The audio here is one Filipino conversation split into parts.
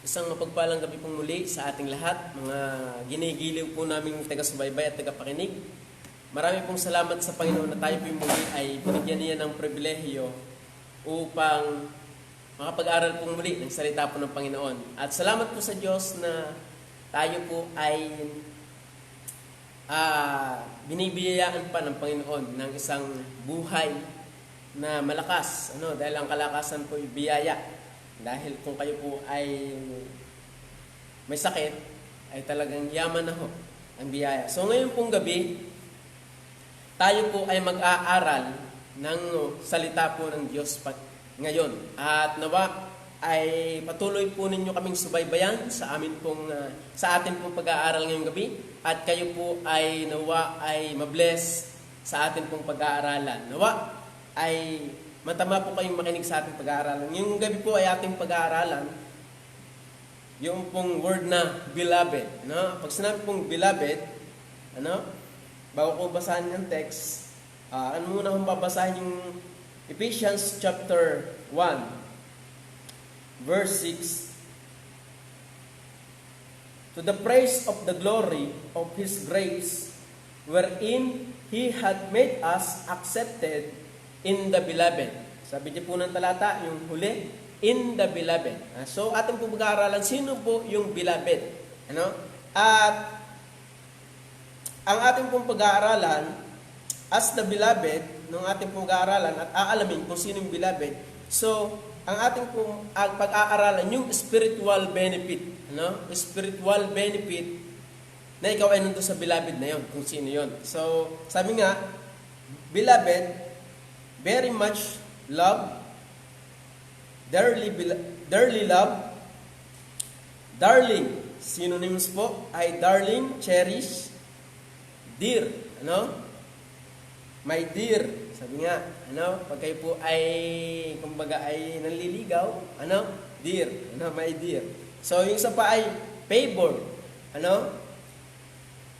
Isang mapagpalang gabi pong muli sa ating lahat, mga ginigiliw po naming taga-subaybay at taga-pakinig. Marami pong salamat sa Panginoon na tayo po muli ay binigyan niya ng pribilehiyo upang makapag-aral pong muli ng salita po ng Panginoon. At salamat po sa Diyos na tayo po ay binibiyayaan pa ng Panginoon ng isang buhay na malakas. Dahil ang kalakasan po ay biyaya. Dahil kung kayo po ay may sakit, ay talagang yaman na ho ang biyaya. So ngayon pong gabi, tayo po ay mag-aaral ng salita po ng Diyos ngayon. At nawa ay patuloy po ninyo kaming subaybayan sa atin pong pag-aaral ngayong gabi. At kayo po ay nawa ay mabless sa atin pong pag-aaralan. Nawa ay matama po kayong makinig sa ating pag-aaralan. Yung gabi po ay ating pag-aaralan yung pong word na beloved. Pag sinabi pong beloved, bago ko basahin yung text, muna kong babasahin yung Ephesians chapter 1, verse 6. To the praise of the glory of His grace, wherein He had made us accepted in the beloved. Sabi niyo po ng talata, yung huli, in the beloved. So, ating po pag-aaralan, sino po yung beloved? At ang ating pong pag-aaralan, as the beloved, ng ating pong pag-aaralan, at aalamin kung sino yung beloved. So, ang ating pong pag-aaralan, yung spiritual benefit. Spiritual benefit na ikaw ay nandun sa beloved na yon, kung sino yon. So, sabi nga, beloved, very much love, dearly love, darling, synonyms po ay darling, cherish, dear, my dear, sabi nga, pag kayo po ay, kumbaga ay nanliligaw, dear, my dear. So, yung isa pa ay favor,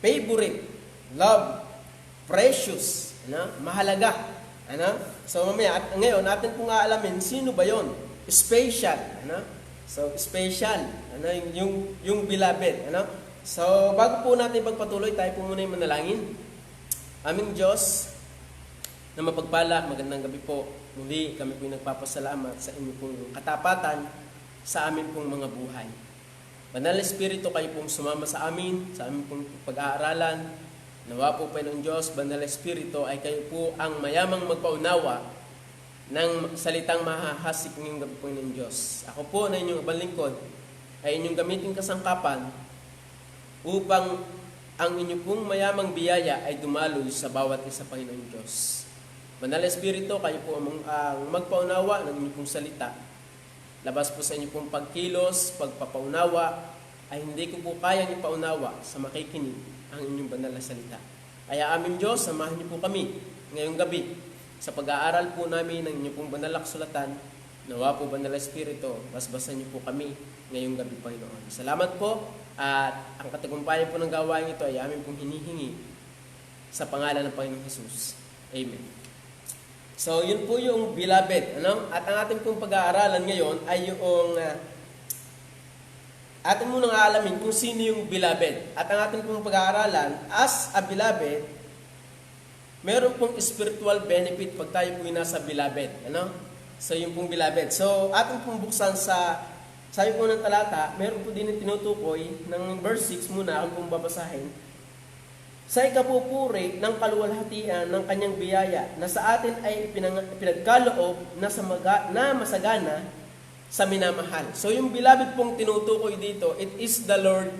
favorite, love, precious, mahalaga. So mamaya, at ngayon, natin pong aalamin, sino ba yon? Special. So, special. Yung beloved. So, bago po natin pagpatuloy, tayo po muna yung manalangin. Aming Diyos, na mapagpala, magandang gabi po. Muli, kami po yung nagpapasalamat sa inyong pong katapatan sa amin pong mga buhay. Banal na Espiritu, kayo pong sumama sa aming pong pag-aaralan. Nawa po ng Diyos, Banal na Espiritu, ay kayo po ang mayamang magpaunawa ng salitang mahahasik ngayong gabi po ng Diyos. Ako po na inyong balingkod ay inyong gamitin kasangkapan upang ang inyong pong mayamang biyaya ay dumaloy sa bawat isa, Panginoon Diyos. Banal na Espiritu, kayo po ang magpaunawa ng inyong pong salita. Labas po sa inyong pong pagkilos, pagpapaunawa, ay hindi ko po kayang ipaunawa sa makikinig ang inyong banal na salita. Kaya aming Diyos, samahan niyo po kami ngayong gabi sa pag-aaral po namin ng inyong pong banal na kasulatan. Nawa po, Banal na Espiritu, basbasan niyo po kami ngayong gabi, Panginoon. Salamat po, at ang katagumpayan po ng gawain ito ay aming pong hinihingi sa pangalan ng Panginoong Jesus. Amen. So, yun po yung beloved. At ang ating pong pag-aaralan ngayon ay yung atin munang aalamin kung sino yung beloved. At ang ating pong pag-aaralan, as a beloved, meron pong spiritual benefit pag tayo po yung nasa beloved. So, yung pong beloved. So, ating pong buksan sabi po ng talata, meron po din yung tinutukoy ng verse 6 muna, ang pong babasahin. Sa ikapupuri ng kaluwalhatian ng kanyang biyaya, na sa atin ay pinagkaloob na masagana sa minamahal. So yung beloved pong tinutukoy dito, it is the Lord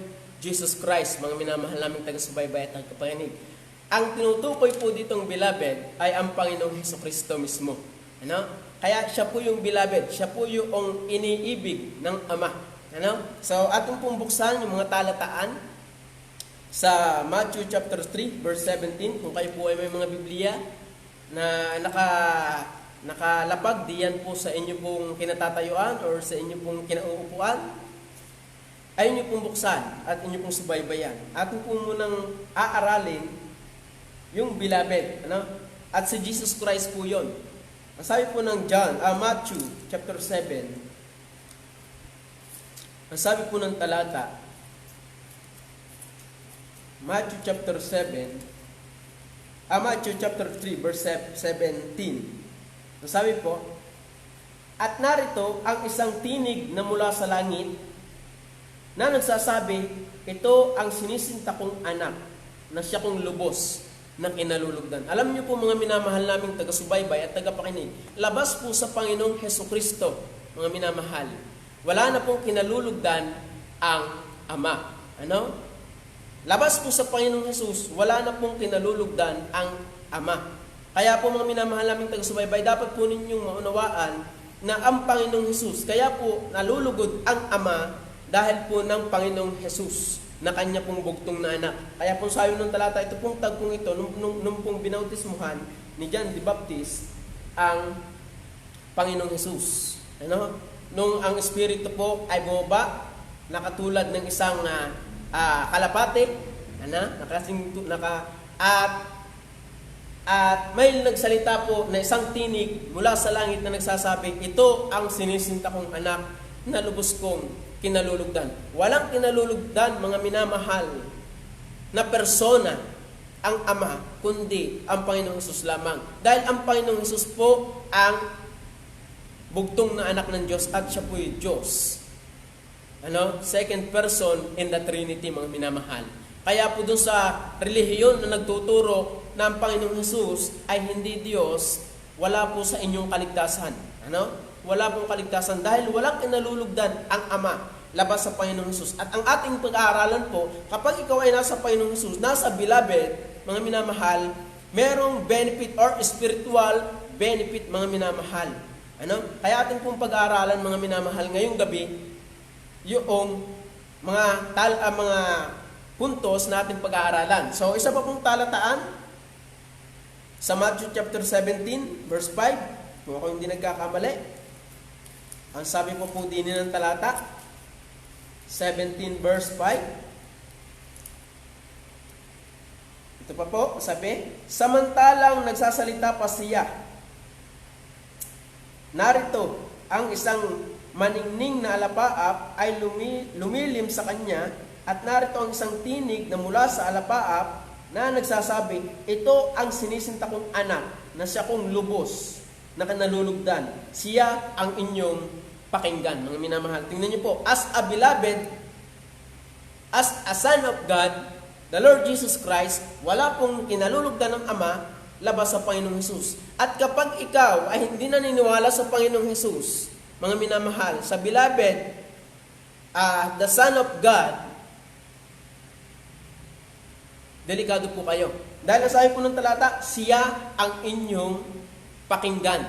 Jesus Christ, mga minamahal naming taga-subaybay at taga-pakinig. Ang tinutukoy po ditong beloved ay ang Panginoong Hesukristo mismo. Kaya siya po yung beloved, siya po yung iniibig ng Ama. So ating pong buksan yung mga talataan sa Matthew chapter 3, verse 17. Kung kayo po ay may mga Biblia na nakalapag diyan po sa inyo pong kinatatayuan or sa inyo pong kinauupuan, ay inyo pong buksan at inyo pong subaybayan. Atin po munang aaralin yung beloved. At si Jesus Christ po yon. Sabi po ng Matthew chapter 7, Ang sabi po ng talata, Matthew chapter 3 verse 17. Ang sabi po, at narito ang isang tinig na mula sa langit na nagsasabi, ito ang sinisinta kong anak na siya kong lubos na kinalulugdan. Alam niyo po mga minamahal naming taga-subaybay at taga-pakinig, labas po sa Panginoong Hesukristo, mga minamahal, wala na pong kinalulugdan ang Ama. Ano? Labas po sa Panginoong Jesus, wala na pong kinalulugdan ang Ama. Kaya po mga minamahal naming taga-subaybay, dapat po ninyong maunawaan na ang Panginoong Jesus, kaya po nalulugod ang Ama dahil po ng Panginoong Jesus na kanya pong bugtong na anak. Kaya po sabi ng talata, ito pong tagpong ito, nung pong binautismuhan ni John the Baptist, ang Panginoong Jesus. Ano? Nung ang Espiritu po ay bumaba, nakatulad ng isang kalapate, at may nagsalita po na isang tinig mula sa langit na nagsasabi, ito ang sinisinta kong anak na lubos kong kinalulugdan. Walang kinalulugdan, mga minamahal, na persona ang Ama, kundi ang Panginoong Hesus lamang. Dahil ang Panginoong Hesus po ang bugtong na anak ng Diyos at siya po'y Diyos. Second person in the Trinity, mga minamahal. Kaya po dun sa relihiyon na nagtuturo na ang Panginoong Hesus ay hindi Diyos, wala po sa inyong kaligtasan. Wala pong kaligtasan dahil walang kinalulugdan ang Ama labas sa Panginoong Hesus. At ang ating pag-aaralan po, kapag ikaw ay nasa Panginoong Hesus, nasa beloved, mga minamahal, merong benefit or spiritual benefit, mga minamahal. Kaya ating pong pag-aaralan, mga minamahal, ngayong gabi, yung mga puntos na ating pag-aaralan. So, isa pa pong talataan, sa Matthew chapter 17, verse 5, kung ako hindi nagkakamali, ang sabi po din ng talata, 17 verse 5. Ito pa po, sabi, samantalang nagsasalita pa siya, narito, ang isang maningning na alapaap ay lumilim sa kanya, at narito ang isang tinig na mula sa alapaap na nagsasabi, ito ang sinisinta kong anak na siya kong lubos na kanalulugdan. Siya ang inyong pakinggan, mga minamahal. Tingnan niyo po, as a beloved, as a son of God, the Lord Jesus Christ, wala pong kinalulugdan ng Ama labas sa Panginoong Hesus. At kapag ikaw ay hindi naniniwala sa Panginoong Hesus, mga minamahal, sa beloved, the Son of God, delikado po kayo. Dahil nasabi po ng talata, siya ang inyong pakinggan.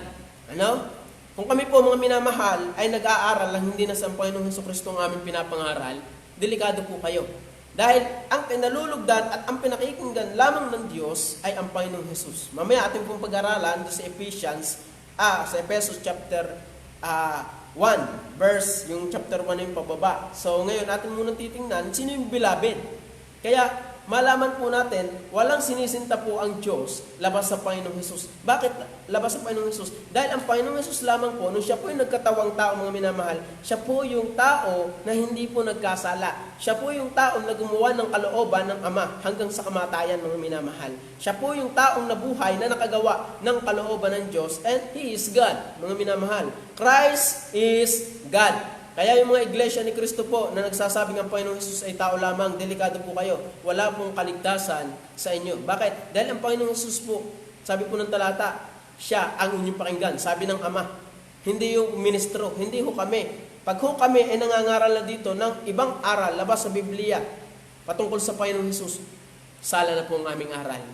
Kung kami po mga minamahal ay nag-aaral lang hindi na sa Panginoong Hesukristo ang aming pinapangaral, delikado po kayo. Dahil ang kinalulugdan at ang pinakikinggan lamang ng Diyos ay ang Panginoong Hesus. Mamaya ating pong pag-aralan sa sa Efesos chapter 1, verse, yung chapter 1 yung pababa. So ngayon natin munang titingnan, sino yung beloved? Kaya malaman po natin, walang sinisinta po ang Diyos labas sa Panginoong Hesus. Bakit labas sa Panginoong Hesus? Dahil ang Panginoong Hesus lamang po, nung siya po yung nagkatawang tao, mga minamahal, siya po yung tao na hindi po nagkasala. Siya po yung tao na gumawa ng kalooban ng Ama hanggang sa kamatayan, mga minamahal. Siya po yung taong nabuhay na nakagawa ng kalooban ng Diyos, and He is God, mga minamahal. Christ is God. Kaya yung mga iglesia ni Kristo po na nagsasabing ang Panginoong Hesus ay tao lamang, delikado po kayo. Wala pong kaligtasan sa inyo. Bakit? Dahil ang Panginoong Hesus po, sabi po ng talata, siya ang inyong pakinggan. Sabi ng Ama, hindi yung ministro, hindi ho kami. Pag ho kami ay nangangaral na dito ng ibang aral, labas sa Biblia, patungkol sa Panginoong Hesus, sala na po ang aming aral.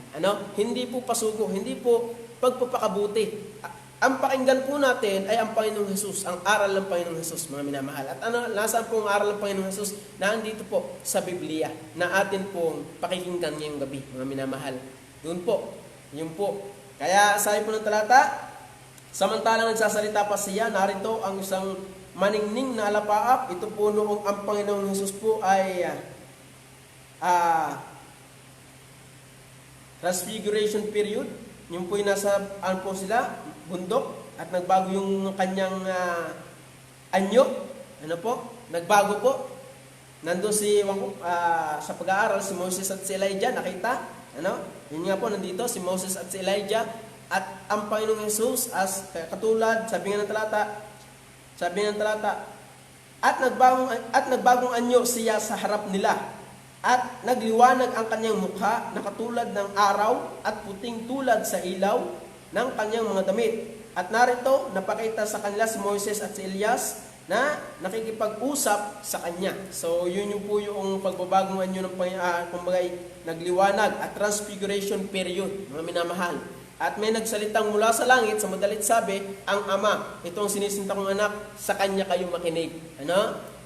Hindi po pasugo, hindi po pagpapakabuti. Ang pakinggan po natin ay ang Panginoong Hesus, ang aral ng Panginoong Hesus, mga minamahal. At nasaan po ang aral ng Panginoong Hesus? Nandito po sa Biblia, na atin pong pakikinggan ngayong gabi, mga minamahal. Doon po, yun po. Kaya sabi po ng talata, samantalang nagsasalita pa siya, narito ang isang maningning na alapaap. Ito po noong ang Panginoong Hesus po ay transfiguration period. Yung po yung nasa, po sila, bundok, at nagbago yung kanyang anyo, nagbago po. Nandun sa pag-aaral, si Moses at si Elijah, nakita? Yun nga po, nandito, si Moses at si Elijah. At ang Panginoong Jesus, as katulad, sabi ng talata, at nagbagong anyo siya sa harap nila. At nagliwanag ang kanyang mukha na katulad ng araw at puting tulad sa ilaw ng kanyang mga damit. At narito, napakita sa kanila si Moises at si Elias na nakikipag-usap sa kanya. So, yun yung po yung pagbabagong anyo ng nagliwanag at transfiguration period, mga minamahal. At may nagsalitang mula sa langit, sa madalit sabi, ang Ama, itong sinisinta kong anak, sa kanya kayo makinig.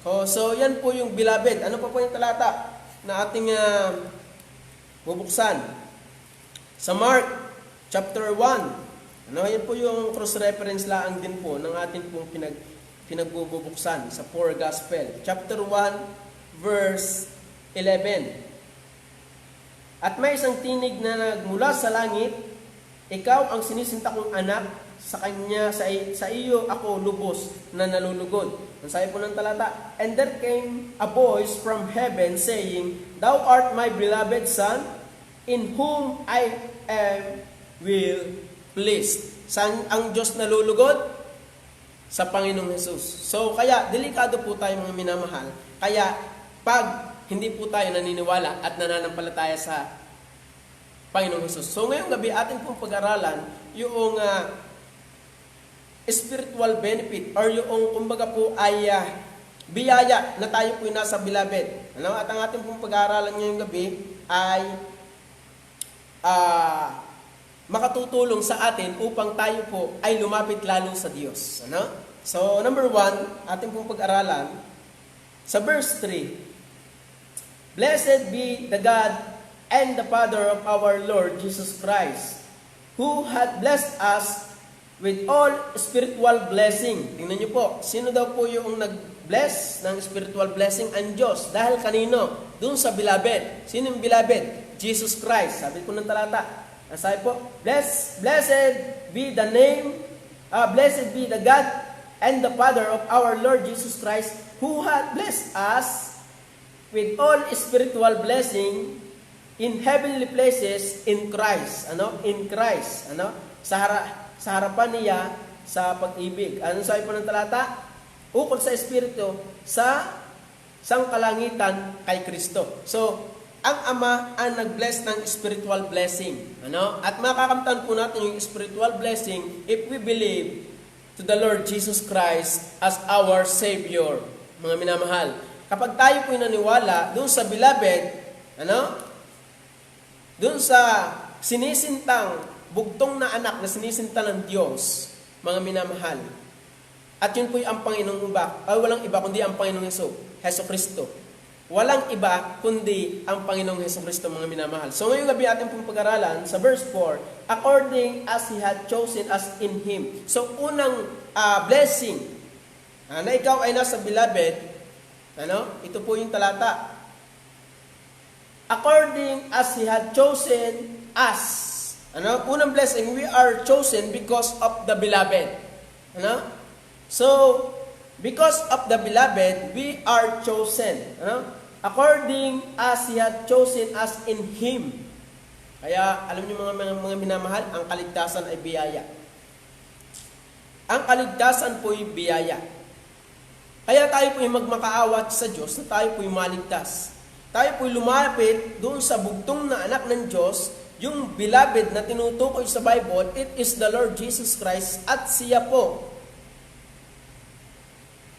So, yan po yung beloved. Ano pa po yung talata na ating bubuksan? Sa Mark, chapter 1. Yan po yung cross-reference lang din po ng ating pong pinagbubuksan sa Four Gospel. Chapter 1, verse 11. At may isang tinig na nagmula sa langit, ikaw ang sinisinta kong anak, sa iyo ako lubos na nalulugod. Ang sabi po ng talata, and there came a voice from heaven saying, Thou art my beloved Son, in whom I am well pleased. Saan ang Diyos nalulugod? Sa Panginoong Jesus. So, kaya, delikado po tayo mga minamahal. Kaya, pag hindi po tayo naniniwala at nananampalataya sa Panginoong Jesus. So, ngayong gabi, atin pong pag-aralan yung spiritual benefit or yung, kumbaga po, ay biyaya na tayo po nasa beloved. At ang atin pong pag-aralan ngayong gabi ay makatutulong sa atin upang tayo po ay lumapit lalo sa Diyos. So, number 1, ating pong pag-aralan, sa verse 3, Blessed be the God and the Father of our Lord Jesus Christ, who hath blessed us with all spiritual blessing. Tingnan niyo po, sino daw po yung nag-bless ng spiritual blessing? Ang Diyos. Dahil kanino? Doon sa beloved. Sino yung beloved? Jesus Christ. Sabi po ng talata, sabi po, blessed be the God and the Father of our Lord Jesus Christ, who hath blessed us with all spiritual blessing in heavenly places in Christ. In Christ. Sa harapan niya sa pag-ibig. Ano sabi po ng talata? Ukol sa Espiritu sa sangkalangitan kay Kristo. So, ang Ama ang nag-bless ng spiritual blessing. At makakamtan po natin yung spiritual blessing if we believe to the Lord Jesus Christ as our Savior, mga minamahal. Kapag tayo po naniwala doon sa beloved, doon sa sinisintang, bugtong na anak na sinisinta ng Diyos, mga minamahal. At yun po yung ang Panginoong walang iba kundi ang Panginoong Heso Kristo. Walang iba kundi ang Panginoong Hesukristo, mga minamahal. So ngayong gabi ating pong pag-aralan sa verse 4, according as He had chosen us in Him. So unang blessing na ikaw ay nasa beloved, ito po yung talata. According as He had chosen us. Unang blessing, we are chosen because of the beloved. So, because of the beloved, we are chosen. According as He had chosen us in Him. Kaya, alam niyo mga minamahal, ang kaligtasan ay biyaya. Ang kaligtasan po ay biyaya. Kaya tayo po ay magmakaawat sa Diyos na tayo po ay maligtas. Tayo po ay lumapit doon sa bugtong na anak ng Diyos, yung beloved na tinutukoy sa Bible, it is the Lord Jesus Christ at siya po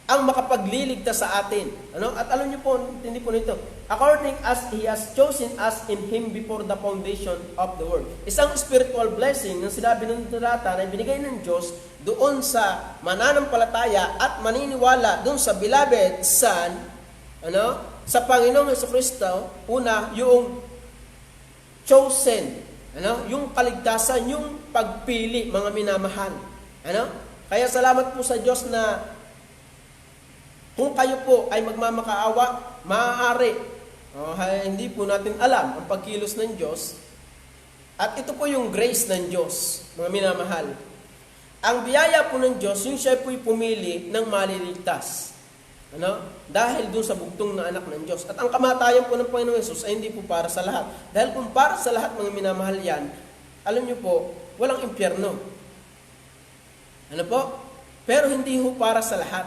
ang makapagliligtas sa atin. At alam niyo po, hindi po nito. According as He has chosen us in Him before the foundation of the world. Isang spiritual blessing na sinabi ng talata na binigay ng Diyos doon sa mananampalataya at maniniwala doon sa beloved Son, sa Panginoong Hesukristo. Una, yung chosen, yung kaligtasan, yung pagpili, mga minamahal. Kaya salamat po sa Diyos na kung kayo po ay magmamakaawa, maaari. Hindi po natin alam ang pagkilos ng Diyos. At ito po yung grace ng Diyos, mga minamahal. Ang biyaya po ng Diyos, yung siya po'y pumili ng maliligtas. Dahil doon sa bugtong na anak ng Diyos. At ang kamatayan po ng Panginoong Hesus ay hindi po para sa lahat. Dahil kung para sa lahat, mga minamahal yan, alam niyo po, walang impyerno. Pero hindi po para sa lahat.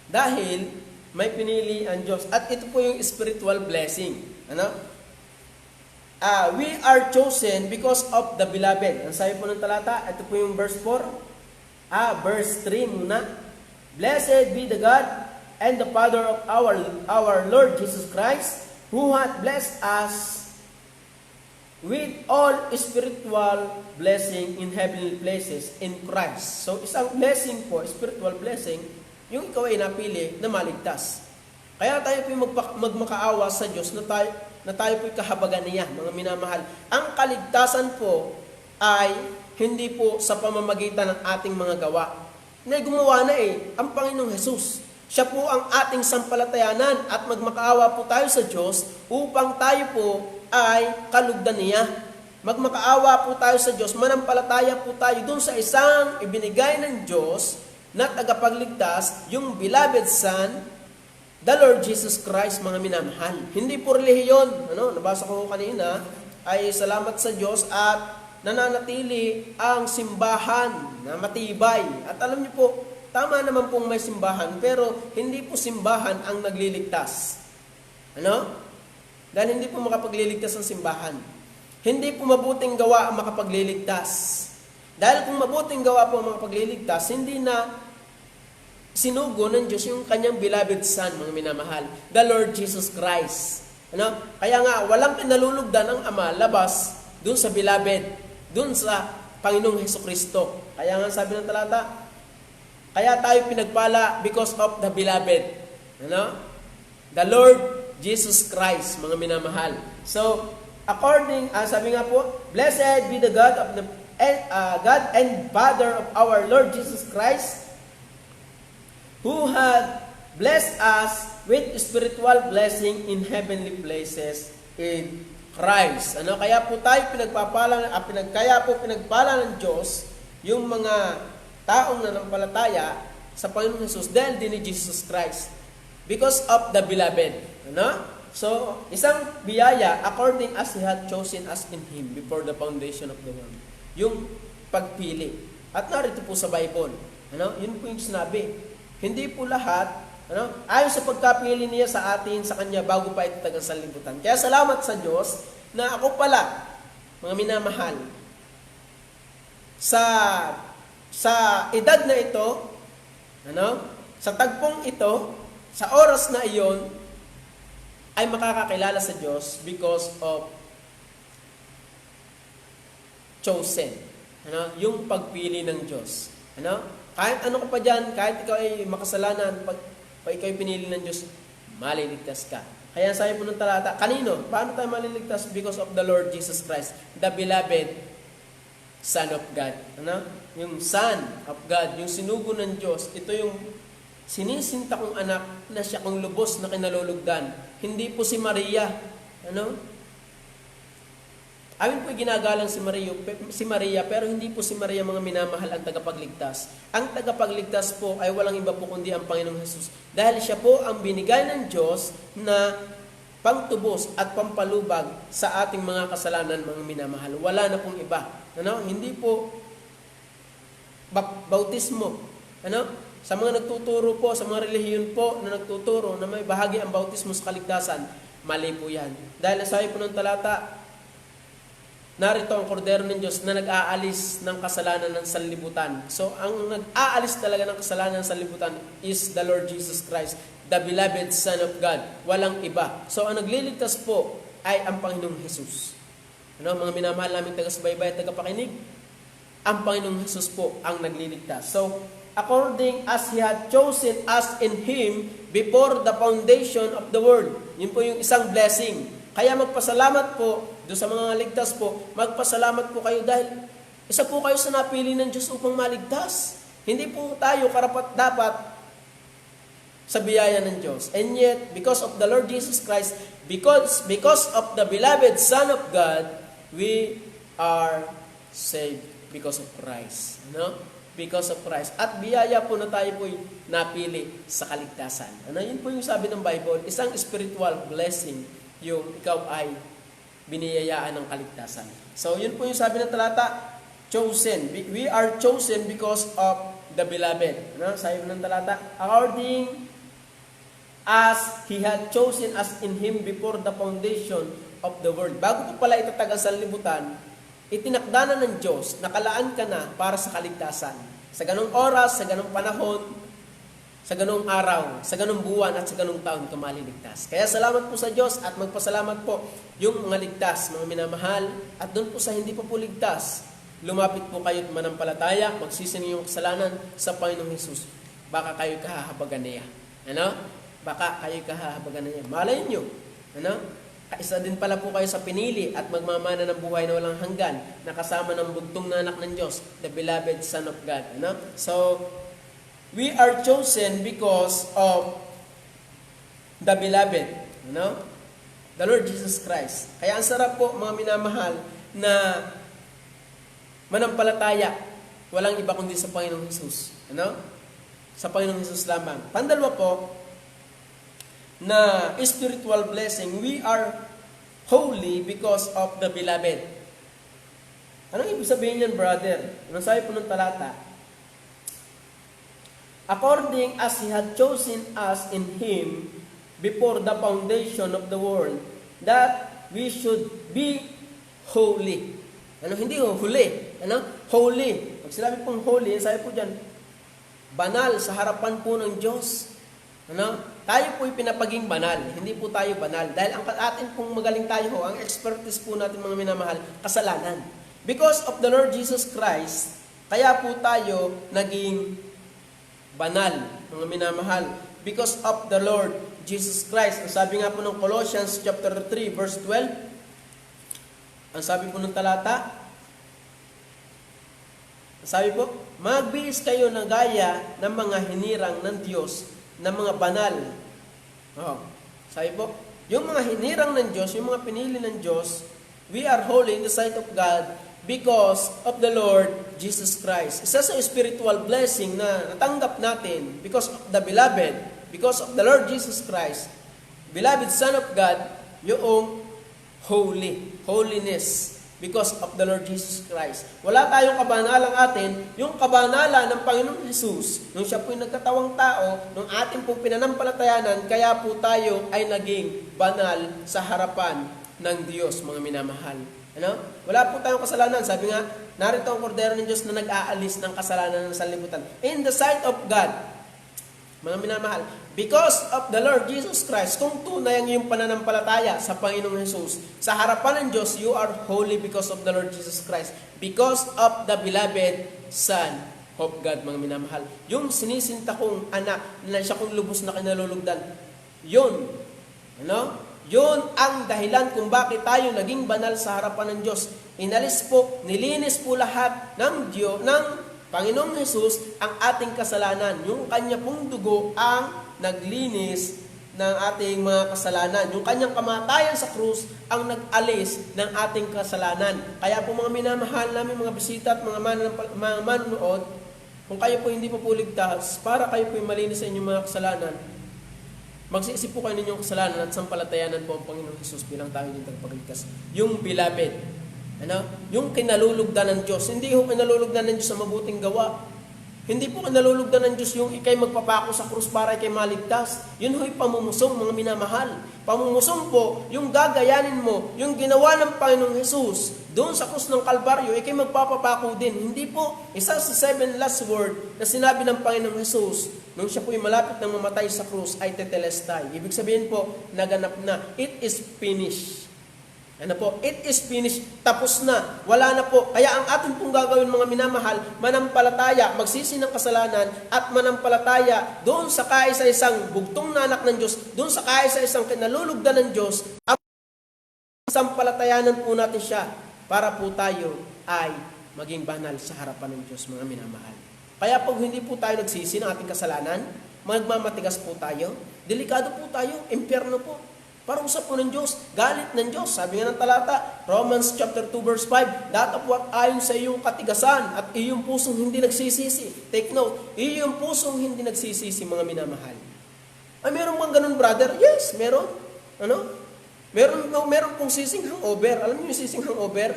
Dahil may pinili ang Diyos. At ito po yung spiritual blessing. We are chosen because of the beloved. Ang sabi po ng talata, ito po yung verse 4. Verse 3 muna. Blessed be the God and the Father of our Lord Jesus Christ, who hath blessed us with all spiritual blessing in heavenly places in Christ. So, isang blessing po, spiritual blessing, yung ikaw ay napili na maligtas. Kaya tayo po magmakaawa sa Diyos na tayo po'y kahabagan niya, mga minamahal. Ang kaligtasan po ay hindi po sa pamamagitan ng ating mga gawa. Na gumawa na ang Panginoong Hesus. Siya po ang ating sampalatayanan at magmakaawa po tayo sa Diyos upang tayo po ay kalugdan niya. Magmakaawa po tayo sa Diyos, manampalataya po tayo dun sa isang ibinigay ng Diyos na tagapagligtas, yung beloved Son, the Lord Jesus Christ, mga minamahal. Hindi po relihiyon. Nabasa ko kanina, ay salamat sa Diyos at nananatili ang simbahan na matibay. At alam niyo po, tama naman pong may simbahan, pero hindi po simbahan ang nagliligtas. Dahil hindi po makapagliligtas ang simbahan. Hindi po mabuting gawa ang makapagliligtas. Dahil kung mabuting gawa po ang makapagliligtas, hindi na sinugo ng Diyos yung kanyang beloved Son, mga minamahal, the Lord Jesus Christ. Kaya nga, walang pinalulugdan ang Ama labas dun sa beloved, dun sa Panginoong Hesukristo. Kaya nga sabi ng talata, kaya tayo pinagpala because of the beloved. The Lord Jesus Christ, mga minamahal. So, sabi nga po, blessed be the God of God and Father of our Lord Jesus Christ, who had blessed us with spiritual blessing in heavenly places in Christ. Kaya po tayo pinagpala ng Diyos yung mga taong nanampalataya sa Panginoong Hesus dahil din ni Jesus Christ because of the beloved. So, isang biyaya according as He had chosen us in Him before the foundation of the world. Yung pagpili. At narito po sa Bible. Yun po yung sinabi. Hindi po lahat ayon sa pagkapili niya sa atin, sa Kanya, bago pa ito tagang sanlibutan. Kaya salamat sa Diyos na ako pala, mga minamahal, sa edad na ito, sa tagpong ito, sa oras na iyon, ay makakakilala sa Diyos because of chosen. Yung pagpili ng Diyos. Kahit ano ka pa dyan, kahit ikaw ay makasalanan, pag ikaw ay pinili ng Diyos, maliligtas ka. Kaya sabi po ng talata, kanino? Paano tayo maliligtas? Because of the Lord Jesus Christ, the beloved Son of God. Yung Son of God, yung sinugo ng Diyos, ito yung sinisinta kong anak na siya kong lubos na kinalulugdan. Hindi po si Maria. Amin po ginagalang si Maria, pero hindi po si Maria, mga minamahal, ang tagapagligtas. Ang tagapagligtas po ay walang iba po kundi ang Panginoong Hesus. Dahil siya po ang binigay ng Diyos na pangtubos at pampalubag sa ating mga kasalanan, mga minamahal. Wala na pong iba. Hindi po bautismo. Sa mga nagtuturo po, sa mga relihiyon po na nagtuturo na may bahagi ang bautismo sa kaligtasan, mali po yan. Dahil sabi po ng talata, narito ang kordero ng Diyos na nag-aalis ng kasalanan ng sanlibutan. So, ang nag-aalis talaga ng kasalanan ng sanlibutan is the Lord Jesus Christ, the beloved Son of God. Walang iba. So, ang nagliligtas po ay ang Panginoong Hesus. Mga minamahal namin taga-subaybay at taga-pakinig, ang Panginoong Hesus po ang nagliligtas. So, according as He had chosen us in Him before the foundation of the world. Yun po yung isang blessing. Kaya magpasalamat po doon sa mga ligtas po, magpasalamat po kayo dahil isa po kayo sa napili ng Diyos upang maligtas. Hindi po tayo karapat-dapat sa biyaya ng Diyos. And yet, because of the Lord Jesus Christ, because of the beloved Son of God, we are saved because of Christ. because of Christ. At biyaya po na tayo po'y napili sa kaligtasan. Yun po yung sabi ng Bible, isang spiritual blessing yung ikaw ay biniyayaan ng kaligtasan. So yun po yung sabi ng talata, chosen. We are chosen because of the beloved. Sabi ng talata, according as He had chosen us in Him before the foundation of the world. Bago po pala itatag ang sanlibutan, itinakda na ng Diyos, nakalaan ka na para sa kaligtasan. Sa ganong oras, sa ganong panahon, sa ganong araw, sa ganong buwan, at sa ganong taon ka maliligtas. Kaya salamat po sa Diyos at magpasalamat po yung mga ligtas, mga minamahal, at doon po sa hindi pa po ligtas, lumapit po kayo at manampalataya, magsisi yung kasalanan sa Panginoong Hesus. Baka kayo kahahabagan niya. Baka kayo kahahabagan niya. Malay nyo. Isa din pala po kayo sa pinili at magmamana ng buhay na walang hanggan, na kasama ng bugtong na anak ng Diyos, the beloved Son of God. So, we are chosen because of the beloved. The Lord Jesus Christ. Kaya ang sarap po, mga minamahal, na manampalataya. Walang iba kundi sa Panginoong Hesus. Sa Panginoong Hesus lamang. Pandalawa po, na spiritual blessing, we are holy because of the beloved. Anong ibig sabihin yan, brother? Anong sabi po ng talata? According as He had chosen us in Him before the foundation of the world, that we should be holy. Hindi huli. Holy. Pag sinabi pong holy, sabi po dyan, banal sa harapan po ng Diyos. Tayo po'y pinapaging banal, hindi po tayo banal. Dahil ang atin pong magaling tayo ang expertise po natin mga minamahal, kasalanan. Because of the Lord Jesus Christ, kaya po tayo naging banal, mga minamahal. Because of the Lord Jesus Christ. Ang sabi nga po ng Colossians chapter 3 verse 12, ang sabi po ng talata, sabi po, magbihis kayo na gaya ng mga hinirang ng Diyos, na mga banal. Sabi po, yung mga hinirang ng Diyos, yung mga pinili ng Diyos, we are holy in the sight of God because of the Lord Jesus Christ. Isa sa spiritual blessing na natanggap natin because of the beloved, because of the Lord Jesus Christ, beloved Son of God, yung holiness, because of the Lord Jesus Christ. Wala tayong kabanalang atin, yung kabanala ng Panginoong Jesus, nung siya po'y nagkatawang tao, nung ating pong pinanampalatayanan, kaya po tayo ay naging banal sa harapan ng Diyos, mga minamahal. Wala po tayong kasalanan. Sabi nga, narito ang kordero ng Diyos na nag-aalis ng kasalanan ng sanlibutan. In the sight of God, mga minamahal, because of the Lord Jesus Christ, kung tunay ang iyong pananampalataya sa Panginoong Jesus, sa harapan ng Diyos, you are holy because of the Lord Jesus Christ. Because of the beloved Son of God, mga minamahal. Yung sinisinta kong anak, na siya kong lubos na kinalulugdan, yun, yun ang dahilan kung bakit tayo naging banal sa harapan ng Diyos. Inalis po, nilinis po lahat ng Diyos, ng Panginoong Jesus ang ating kasalanan. Yung kanya pong dugo ang naglinis ng ating mga kasalanan. Yung kanyang kamatayan sa krus ang nag-alis ng ating kasalanan. Kaya po mga minamahal namin mga bisita at mga manonood, kung kayo po hindi po ligtas, para kayo po malinis sa inyong mga kasalanan, magsisip po kayo ninyong kasalanan at sampalatayanan po ang Panginoong Jesus bilang tayo din tagapagligtas. Yung beloved, yung kinalulugdan ng Diyos. Hindi yung kinalulugdan ng Diyos sa mabuting gawa. Hindi po kinalulugdan ng Diyos yung ikay magpapako sa krus para ikay maligtas. Yun ho'y pamumusong, mga minamahal. Pamumusong po, yung gagayanin mo, yung ginawa ng Panginoong Jesus, doon sa krus ng Kalbaryo, ikay magpapapako din. Hindi po, isa sa 7 last word na sinabi ng Panginoong Jesus, nung siya po'y malapit ng mamatay sa krus, ay tetelestai. Ibig sabihin po, naganap na. It is finished. It is finished. Tapos na. Wala na po. Kaya ang ating pong gagawin mga minamahal, manampalataya, magsisi ng kasalanan, at manampalataya doon sa kaisa-isang bugtong na anak ng Diyos, doon sa kaisa-isang kinalulugdan ng Diyos, at sampalatayanan po natin siya para po tayo ay maging banal sa harapan ng Diyos, mga minamahal. Kaya pag hindi po tayo nagsisi ng ating kasalanan, magmamatigas po tayo, delikado po tayo, impyerno po. Parusa po ng Diyos, galit ng Diyos. Sabi nga ng talata, Romans chapter 2 verse 5, datapwat ayon sa iyong katigasan at iyong pusong hindi nagsisisi. Take note, iyong pusong hindi nagsisisi, mga minamahal. Ay, meron bang ganun, brother? Yes, meron. Ano? Meron pong sising hangover. Alam niyo yung sising hangover?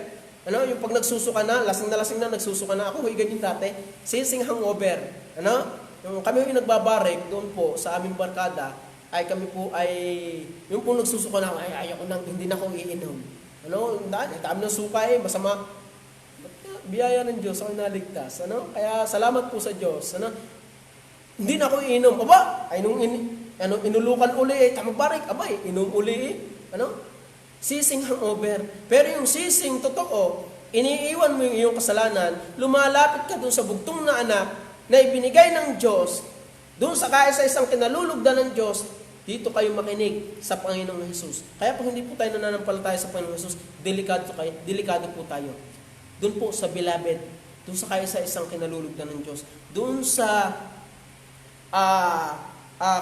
Ano? Yung pag nagsusuka na lasing na, nagsusuka na. Ako, ganyan dati. Sising hangover. Ano? Yung kami yung nagbabarek doon po sa aming barkada, ay kami po ay, yung po nagsusuka na, ay ayoko nang, hindi na ako iinom. Ano? Dami ng suka masama. Biyaya ng Diyos, ako naligtas. Ano? Kaya salamat po sa Diyos. Ano? Hindi na ako iinom. Aba, ay inulukan uli tamagbarik, abay, inom uli Ano? Sising hangover. Pero yung sising totoo, iniiwan mo yung iyong kasalanan, lumalapit ka doon sa bugtong na anak na ibinigay ng Diyos, doon sa kaisa-isang kinalulugdan ng Diyos, dito kayo makinig sa Panginoong Jesus. Kaya pag hindi po tayo nananampalataya sa Panginoong Jesus, delikado po tayo. Doon po sa beloved, doon sa kaisa-isang kinalulugdan ng Diyos, doon sa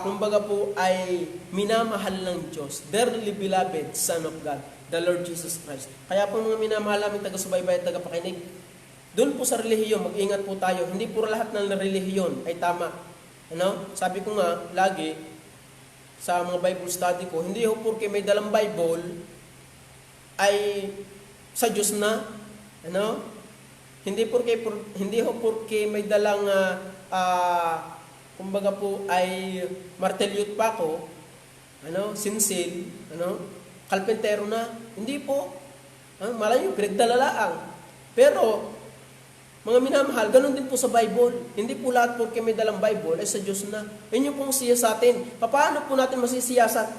kumbaga po ay minamahal ng Diyos, dearly beloved Son of God, the Lord Jesus Christ. Kaya po mga minamahal namin taga-subaybay at tagapakinig, doon po sa relihiyon, mag-ingat po tayo. Hindi po lahat ng relihiyon ay tama. Ano? Sabi ko nga, lagi, sa mga Bible study ko, hindi ho porke may dalang Bible, ay sa Diyos na. Ano? Hindi ho porke may dalang, kumbaga po, ay martelyot pa ko, ano? Sinsil, ano? Kalpentero na. Hindi po. Malayo, pinagdalalaang. Pero, mga minamahal, ganun din po sa Bible. Hindi po lahat porke may dalang Bible ay sa Diyos na. Yun yung pong siyasatin. Paano po natin masisiyasat?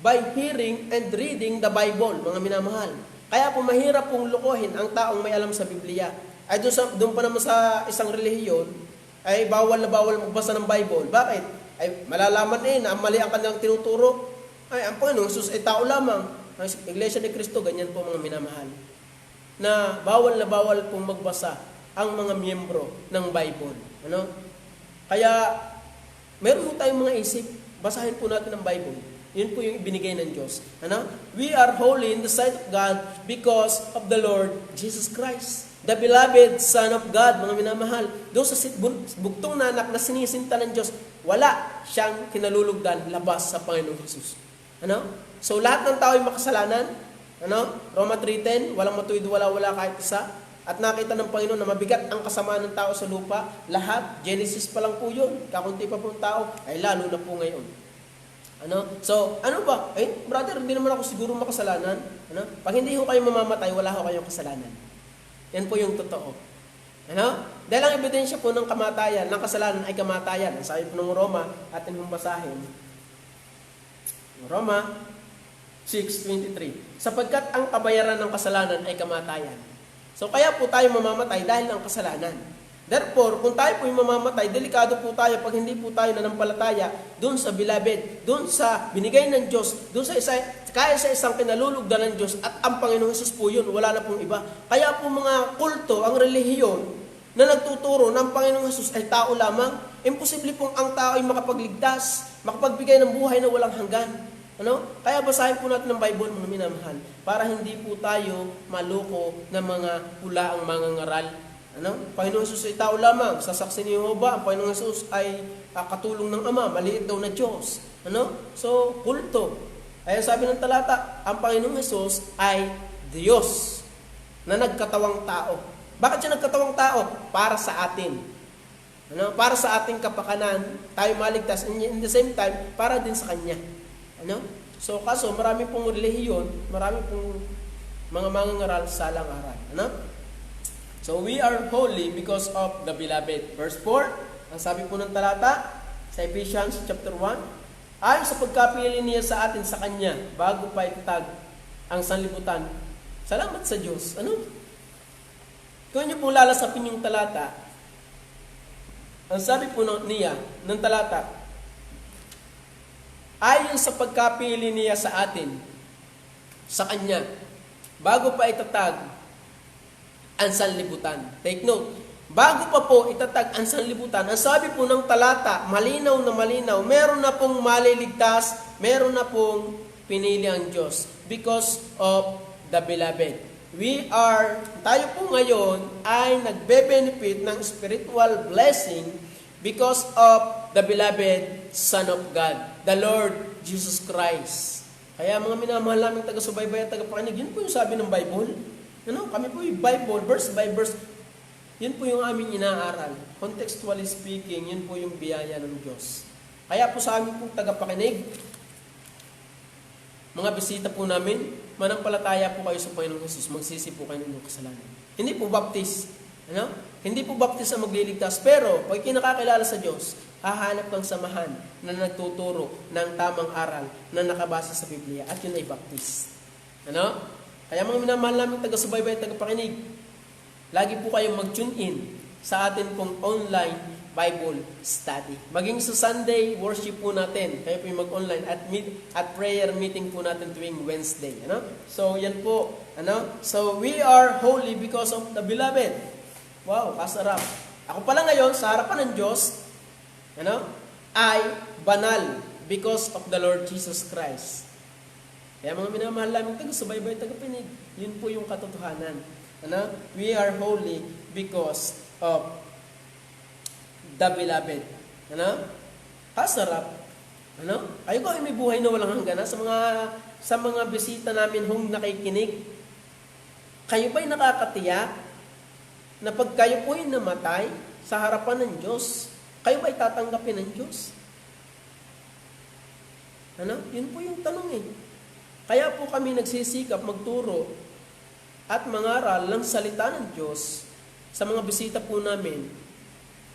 By hearing and reading the Bible, mga minamahal. Kaya po mahirap pong lukohin ang taong may alam sa Biblia. Ay doon pa naman sa isang relihiyon, ay bawal na bawal magbasa ng Bible. Bakit? Ay malalaman na ang mali ang kanilang tinuturo. Ay, ang Panginoon Jesus ay tao lamang. Ang Iglesia ni Cristo, ganyan po mga minamahal. Na bawal pong magbasa ang mga miyembro ng Bible. Ano? Kaya, meron po tayong mga isip, basahin po natin ang Bible. Yun po yung ibinigay ng Diyos. Ano? We are holy in the sight of God because of the Lord Jesus Christ, the beloved Son of God, mga minamahal. Doon sa bugtong na anak na sinisinta ng Diyos, wala siyang kinalulugdan labas sa Panginoong Jesus. Ano? So, lahat ng tao ay makasalanan. Ano? Roma 3:10, walang matuwid, wala kahit isa. At nakita ng Panginoon na mabigat ang kasamaan ng tao sa lupa. Lahat, Genesis pa lang po yun. Kakunti pa po ng tao, ay lalo na po ngayon. Ano? So, ano ba? Brother, hindi naman ako siguro makasalanan. Ano? Pag hindi ho kayo mamamatay, wala ho kayong kasalanan. Yan po yung totoo. Ano? Dahil ang ebidensya po ng kamatayan, ng kasalanan ay kamatayan. Ang sabi po ng Roma, atin hong basahin. Roma 6:23. Sapagkat ang kabayaran ng kasalanan ay kamatayan. So kaya po tayo mamamatay dahil ng kasalanan. Therefore, kung tayo po yung mamamatay, delikado po tayo pag hindi po tayo nanampalataya doon sa beloved, doon sa binigay ng Diyos, doon sa isang kinalulugdan ng Diyos at ang Panginoong Jesus po yun, wala na pong iba. Kaya po mga kulto, ang relihiyon na nagtuturo ng Panginoong Jesus ay tao lamang, imposible pong ang tao ay makapagligtas, makapagbigay ng buhay na walang hanggan. Ano? Kaya basahin po natin ng Bible, mga minamahal, para hindi po tayo maloko ng mga pulaang mangangaral. Ano? Panginoon Jesus ay tao lamang. Sa saksi ni Jehovah, ang Panginoon Jesus ay katulong ng Ama, maliit daw na Diyos. Ano? So, kulto. Kaya sabi ng talata, ang Panginoong Jesus ay Diyos na nagkatawang tao. Bakit siya nagkatawang tao? Para sa atin. Ano? Para sa ating kapakanan, tayo maligtas. In the same time, para din sa Kanya. Ano? So, kaso, marami pong relihiyon, marami pong mga mangangaral sa alang-aral. Ano? So, we are holy because of the beloved. Verse 4, ang sabi po ng talata, sa Ephesians chapter 1, ayon sa pagkapili niya sa atin sa Kanya, bago pa itatag ang sanlibutan. Salamat sa Diyos. Ano? Kung niyo po lalasapin yung talata, ang sabi po niya ng talata, ayon sa pagkapili niya sa atin, sa Kanya, bago pa itatag ang sanlibutan. Take note, bago pa po itatag ang sanlibutan, ang sabi po ng talata, malinaw na malinaw, meron na pong maliligtas, meron na pong pinili ang Diyos because of the beloved. Tayo po ngayon ay nagbe-benefit ng spiritual blessing because of the beloved Son of God, the Lord Jesus Christ. Kaya mga minamahal naming taga-subaybay at taga-pakinig, yun po yung sabi ng Bible. Kami po yung Bible, verse by verse, yun po yung aming inaaral. Contextually speaking, yun po yung biyaya ng Diyos. Kaya po sa amin po taga-pakinig, mga bisita po namin, manampalataya po kayo sa Panginoong Jesus, magsisi po kayo ng inyong kasalanan. Hindi po baptist. Hindi po baptist ang magliligtas. Pero, pag kinakakilala sa Diyos, hahanap ng samahan na nagtuturo ng tamang aral na nakabase sa Biblia. At yun ay baptist. Kaya mga minamahal namin taga-subaybay at taga-pakinig, lagi po kayong mag-tune in sa atin pong online Bible study. Maging sa Sunday worship po natin. Kayo po yung mag-online at prayer meeting po natin tuwing Wednesday. So, yan po. So, we are holy because of the beloved. Wow, kasarap. Ako pala ngayon, sa harapan ng Diyos, ay banal because of the Lord Jesus Christ. Kaya mga minamahal namin taga-subaybay, taga-pinig, yun po yung katotohanan. We are holy because of the beloved. Kasarap. Kayo ko ay may buhay na walang hanggan. Sa mga bisita namin hong nakikinig, kayo ba'y nakakatiyak na pag kayo po'y namatay sa harapan ng Diyos, kayo ba'y tatanggapin ng Diyos? Yun po yung tanong . Kaya po kami nagsisikap magturo at mangaral ng salita ng Diyos sa mga bisita po namin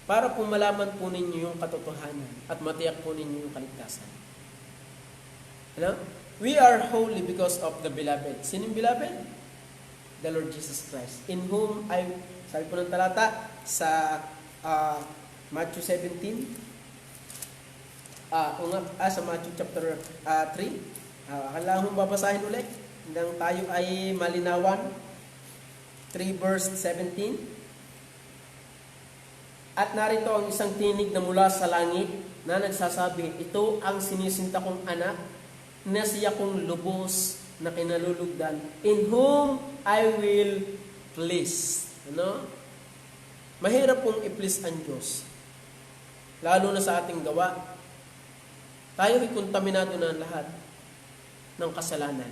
para po malaman po ninyo yung katotohanan at matiyak po ninyo yung kaligtasan. We are holy because of the beloved. Sino yung beloved? The Lord Jesus Christ. In whom sabi po ng talata sa Matthew 17, sa Matthew chapter 3, kailangan mong babasahin ulit nang tayo ay malinawan. 3 verse 17. At narito ang isang tinig na mula sa langit na nagsasabi, ito ang sinisinta kong anak na siya kong lubos na kinalulugdan, in whom I will please. Mahirap pong i-please ang Diyos. Lalo na sa ating gawa. Tayo ay kontaminado na lahat ng kasalanan.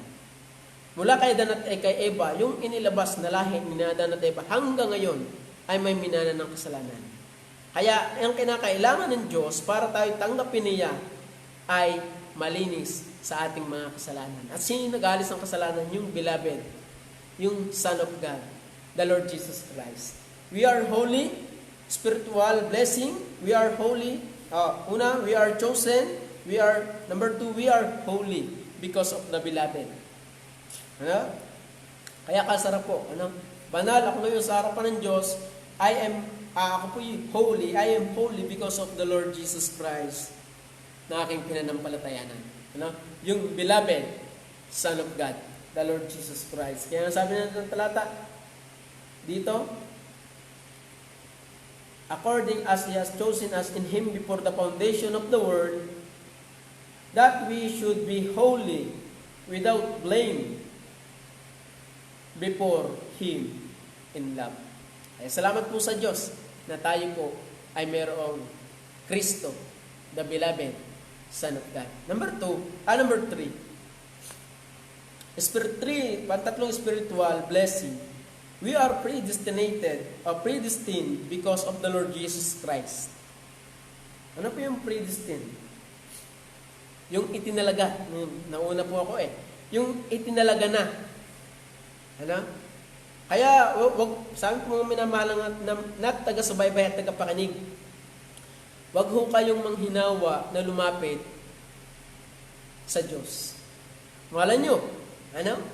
Mula kay Adan at kay Eva, yung inilabas na lahi ni Adan at Eva hanggang ngayon ay may minana ng kasalanan. Kaya ang kinakailangan ng Diyos para tayo tanggapin niya ay malinis sa ating mga kasalanan. At sino nag-alis ng kasalanan? Yung beloved, yung Son of God, the Lord Jesus Christ. We are holy, spiritual blessing. We are holy. We are chosen. Number 2, we are holy because of the beloved. Kaya kasarap po. Banal ako ngayon sa harapan ng Diyos. Ako po holy. I am holy because of the Lord Jesus Christ na aking pinanampalatayanan. Yung beloved Son of God, the Lord Jesus Christ. Kaya sabi natin ng talata dito, according as He has chosen us in Him before the foundation of the world, that we should be holy without blame before Him in love. Salamat po sa Diyos na tayo po ay mayroong Kristo, the beloved Son of God. Number 3. Pantatlong spiritual blessing. We are predestined because of the Lord Jesus Christ. Ano po yung predestined? Yung itinalaga. Nauna po ako Yung itinalaga na. Kaya, sabi po mga minamahalang na taga-subaybay at taga-pakinig, wag ho kayong manghinawa na lumapit sa Diyos. Mahalan nyo.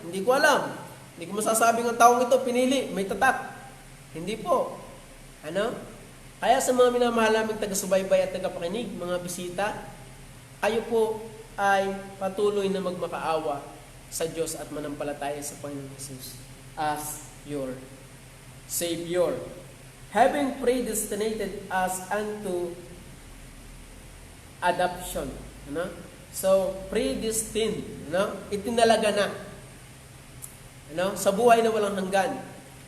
Hindi ko alam. Hindi ko masasabing ang taong ito pinili, may tatak. Hindi po. Kaya sa mga minamahal naming taga-subaybay at taga-pakinig, mga bisita, kayo po ay patuloy na magmakaawa sa Diyos at manampalataya sa Panginoon Jesus as your Savior. having predestinated us unto adoption. Ano? So, predestined. Ano? Itinalaga na. Ano? Sa buhay na walang hanggan.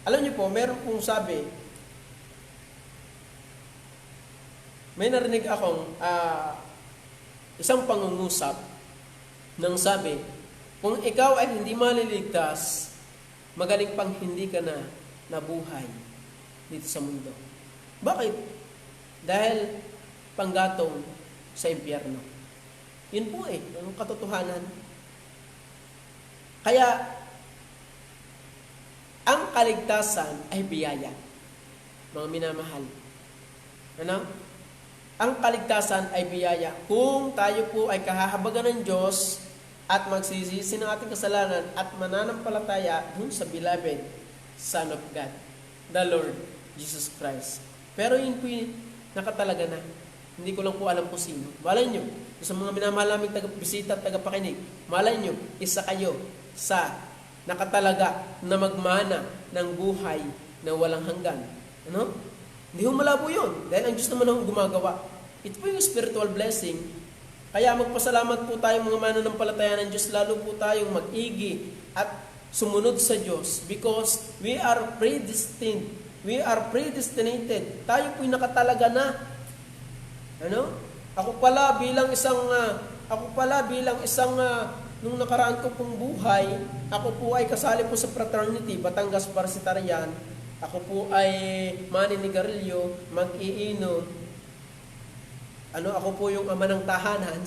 Alam niyo po, meron pong sabi, may narinig akong isang pangungusap nang sabi, kung ikaw ay hindi maliligtas, magaling pang hindi ka na nabuhay dito sa mundo. Bakit? Dahil panggatong sa impyerno. Yun po ang katotohanan. Kaya, ang kaligtasan ay biyaya. Mga minamahal. Ano? Ang kaligtasan ay biyaya. Kung tayo po ay kahahabagan ng Diyos at magsisisi ng ating kasalanan at mananampalataya dun sa beloved Son of God, the Lord Jesus Christ. Pero yun po yung nakatalaga na. Hindi ko lang po alam kung sino. Malay nyo, sa mga minamahal naming taga-bisita at taga-pakinig, malay nyo, isa kayo sa nakatalaga na magmana ng buhay na walang hanggan. Ano? Hindi ho malabo yun. Dahil ang Diyos naman ang gumagawa. Ito po yung spiritual blessing. Kaya magpasalamat po tayo mga mananampalataya ng Diyos. Lalo po tayong mag-igi at sumunod sa Diyos. Because we are predestined. We are predestinated. Tayo po'y nakatalaga na. Ano? Ako pala bilang isang nung nakaraan ko pong buhay, ako po ay kasali po sa fraternity, Batangas Parasitarian. Ako po ay maninigarilyo, mag-iinom. Ako po yung ama ng tahanan.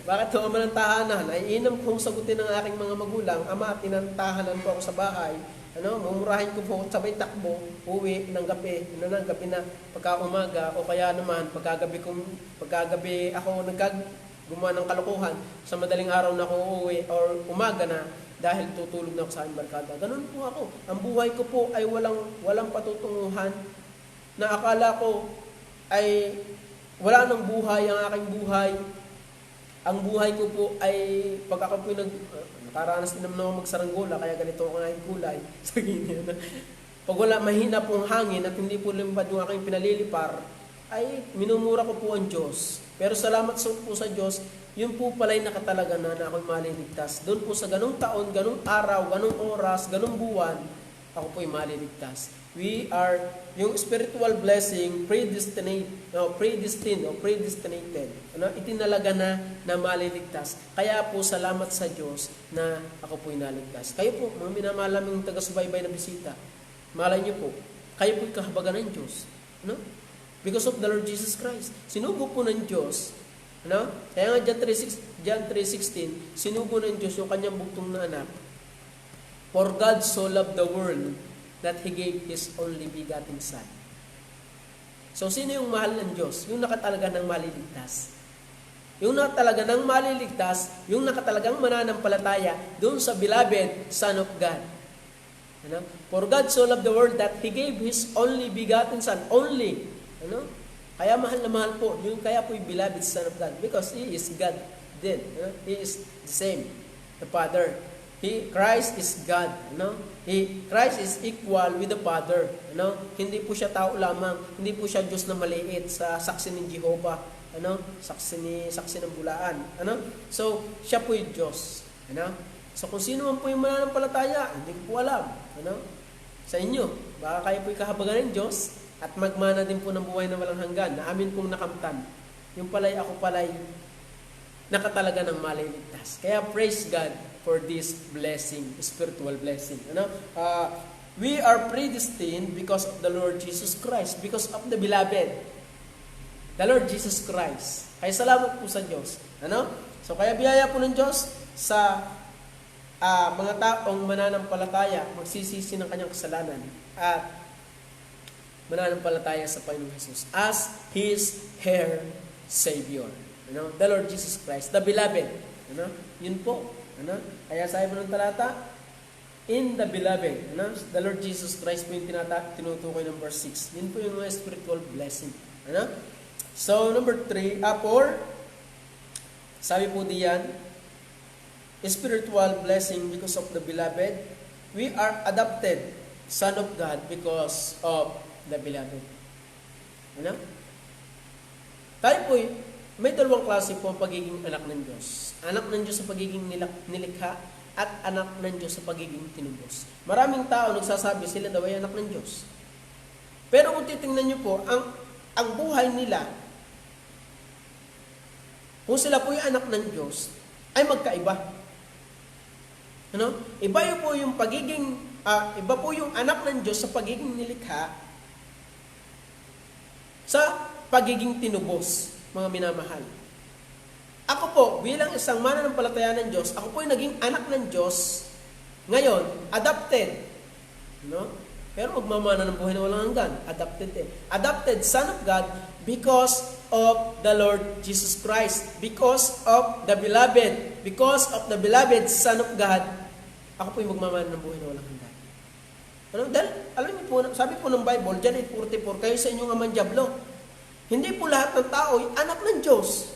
Bakit yung ama ng tahanan? Ay inam kong sagutin ng aking mga magulang, ama, tinantahanan po ako sa bahay. Mumurahin ko po sabay takbo, uwi ng gabi, gabi na pagka umaga, o kaya naman pagkagabi ako gumawa ng kalokohan, sa madaling araw na ako uuwi or umaga na dahil tutulog na ako sa aking barkada. Ganun po ako. Ang buhay ko po ay walang patutunguhan na akala ko ay wala nang buhay ang aking buhay. Ang buhay ko po ay pag ako po nakaranas din naman ako magsaranggola, kaya ganito ako ng kulay. Sa ganyan. Pag wala mahina pong hangin at hindi po limpad yung aking pinalilipar, ay minumura ko po ang Diyos. Pero salamat po sa Diyos, yun po pala'y nakatalaga na ako'y maliligtas. Doon po sa ganung taon, ganung araw, ganung oras, ganung buwan, ako po'y maliligtas. We are, yung spiritual blessing, predestinated. Itinalaga na maliligtas. Kaya po salamat sa Diyos na ako po'y naligtas. Kayo po, mga minamalaming taga-subaybay na bisita, malay niyo po, kayo po'y kahabagan ng Diyos. Because of the Lord Jesus Christ. Sinugo po ng Diyos. Kaya nga John 3:16, sinugo ng Diyos yung kanyang bugtong na anak. For God so loved the world that He gave His only begotten Son. So, sino yung mahal ng Diyos? Yung nakatalaga ng maliligtas. Yung nakatalaga ng maliligtas, yung nakatalagang mananampalataya doon sa beloved Son of God. For God so loved the world that He gave His only begotten Son. Only. Kaya mahal na mahal po. Yung kaya po yung beloved Son of God. Because He is God din. He is the same. The Father. Christ is God. Christ is equal with the Father. Hindi po siya tao lamang. Hindi po siya Diyos na maliit sa saksi ng Jehovah. Saksi ng bulaan. So, siya po yung Diyos. So, kung sino man po yung mananampalataya, hindi ko po alam. Sa inyo, baka kayo po yung kahabagan ng Diyos at magmana din po ng buhay na walang hanggan na amin pong nakamtan. Yung pala'y ako pala'y nakatalaga ng maliligtas. Kaya praise God for this blessing, spiritual blessing. We are predestined because of the Lord Jesus Christ, because of the beloved, the Lord Jesus Christ. Kaya salamat po sa Diyos. So kaya biyaya po ng Diyos sa mga taong mananampalataya, magsisisi ng kanyang kasalanan at mananampalataya sa Panginoong Jesus as His hair Savior. The Lord Jesus Christ, the beloved. Yun po. Kaya sabi mo ng talata, in the beloved. The Lord Jesus Christ po yung tinutukoy ng verse 6. Yun po yung mga spiritual blessing. So, number 3, 4, sabi po diyan, spiritual blessing because of the beloved. We are adopted son of God because of the beloved. Ano? Tayo po, may dalawang klase po ang pagiging anak ng Diyos. Anak ng Diyos sa pagiging nilikha at anak ng Diyos sa pagiging tinubos. Maraming tao nagsasabi sila daw ay anak ng Diyos. Pero kung titingnan niyo po, ang buhay nila, kung sila po yung anak ng Diyos, ay magkaiba. Ano? Iba po yung pagiging, iba po yung anak ng Diyos sa pagiging nilikha, sa pagiging tinubos, mga minamahal. Ako po, bilang isang mananampalataya ng Diyos, ako po yung naging anak ng Diyos, ngayon, adopted. No? Pero magmamana ng buhay na walang hanggan. Adopted eh. Adopted son of God because of the Lord Jesus Christ. Because of the beloved. Because of the beloved son of God, ako po yung magmamana ng buhay na walang hanggan. Ano? Dahil, alam niyo po, sabi po ng Bible, dyan ay 44, kayo sa inyong amang dyablo. Hindi po lahat ng tao ay anak ng Diyos.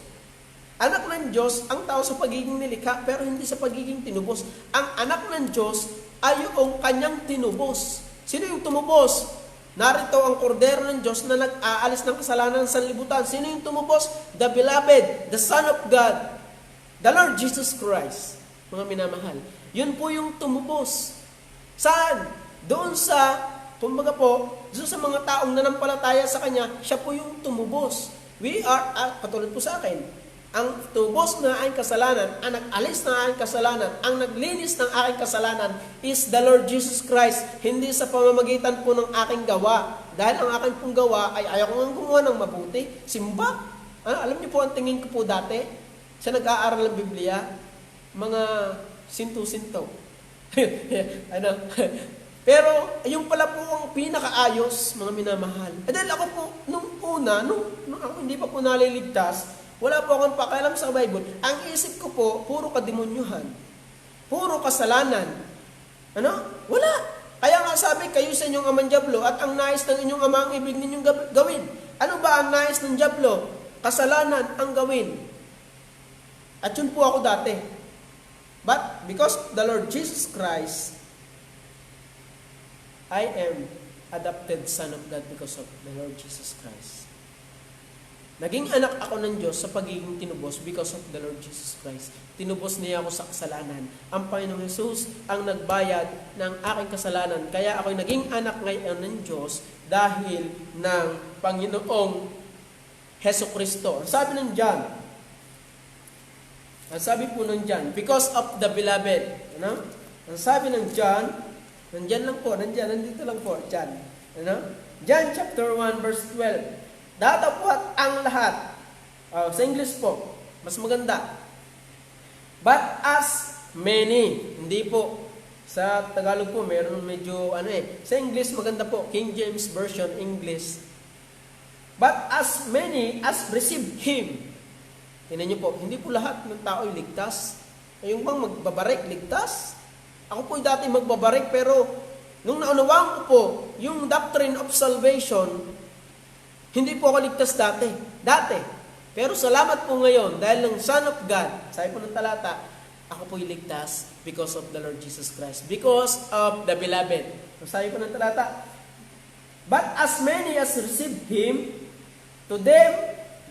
Anak ng Diyos, ang tao sa pagiging nilikha, pero hindi sa pagiging tinubos. Ang anak ng Diyos ay yung kanyang tinubos. Sino yung tumubos? Narito ang kordero ng Diyos na nag-aalis ng kasalanan sa sanlibutan. Sino yung tumubos? The beloved, the Son of God, the Lord Jesus Christ. Mga minamahal. Yun po yung tumubos. Saan? Doon sa, kumbaga po, doon sa mga taong nanampalataya sa Kanya, siya po yung tumubos. We are, patulad po sa akin, ang tubos na aking kasalanan, ang nag-alis na aking kasalanan, ang naglinis ng aking kasalanan is the Lord Jesus Christ, hindi sa pamamagitan po ng aking gawa. Dahil ang aking pong gawa ay ayaw ko nga gumawa ng mabuti. Simba. Alam niyo po ang tingin ko po dati, sa nag-aaral ng Biblia, mga sinto-sinto. Ano? Pero, yung pala po ang pinakaayos, mga minamahal. Dahil ako po, nung ako hindi pa po naliligtas, wala po akong pakialam sa Bible. Ang isip ko po, puro kademonyuhan. Puro kasalanan. Ano? Wala. Kaya nga sabi, kayo sa inyong amang dyablo, at ang nais ng inyong ama ang ibig ninyong gawin. Ano ba ang nais ng dyablo? Kasalanan ang gawin. At yun po ako dati. But, because the Lord Jesus Christ, I am adopted son of God because of the Lord Jesus Christ. Naging anak ako ng Diyos sa pagiging tinubos because of the Lord Jesus Christ. Tinubos niya ako sa kasalanan. Ang Panginoong Jesus ang nagbayad ng aking kasalanan. Kaya ako'y naging anak ngayon ng Diyos dahil ng Panginoong Heso Kristo. Ang sabi ng John, because of the beloved. Ano? Ang sabi ng John, nandito lang po, John. Ano? John chapter 1 verse 12. Datapwat ang lahat. Sa English po, mas maganda. But as many, hindi po. Sa Tagalog po, meron medyo, Sa English, maganda po. King James Version, English. But as many as received Him. Tingnan niyo po, hindi po lahat ng tao ay ligtas. Yung bang magbabarik, ligtas? Ako po dati magbabarik, pero nung naunawaan ko po, yung doctrine of salvation, hindi po ako ligtas dati. Pero salamat po ngayon, dahil ng Son of God, sabi po ng talata, ako po ligtas because of the Lord Jesus Christ. Because of the beloved. Sabi po ng talata, but as many as received Him, to them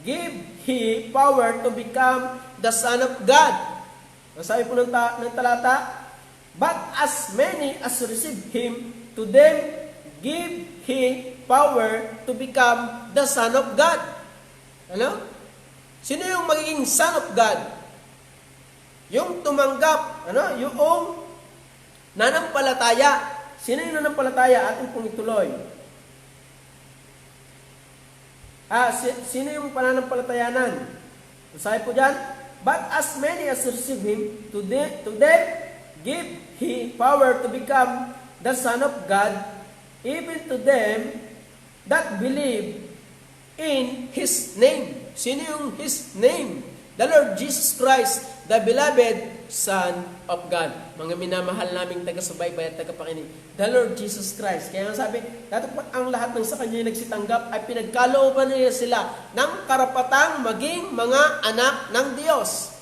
give He power to become the Son of God. Sabi po ng talata, but as many as received Him, to them give He power to become the Son of God. Ano? Sino yung magiging Son of God? Yung tumanggap, yung nanampalataya. Sino yung nanampalataya? Atin pong ituloy. Sino yung pananampalatayanan? Sabi po dyan, but as many as receive Him, to them give He power to become the Son of God, even to them that believe in His name. Sino yung His name? The Lord Jesus Christ, the beloved Son of God. Mga minamahal naming taga-subaybay at taga-pakinig. The Lord Jesus Christ. Kaya nga sabi, dapat ang lahat ng sa Kanya nagsitanggap ay pinagkalooban niya sila ng karapatang maging mga anak ng Diyos.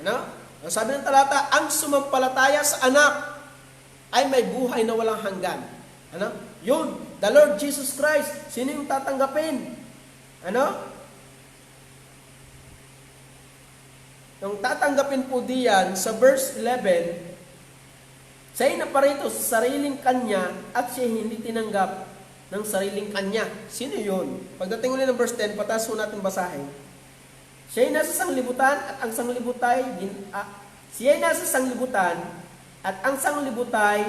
Ano? Ang sabi ng talata, ang sumampalataya sa anak ay may buhay na walang hanggan. Ano? Yun. The Lord Jesus Christ. Sino yung tatanggapin? Ano? Yung tatanggapin po diyan sa verse 11, siya'y naparito sa sariling kanya at siya hindi tinanggap ng sariling kanya. Sino yun? Pagdating ulit ng verse 10, pataas po natin basahin. Siya'y nasa sanglibutan at ang sanglibutay siya'y nasa sanglibutan at ang sanglibutay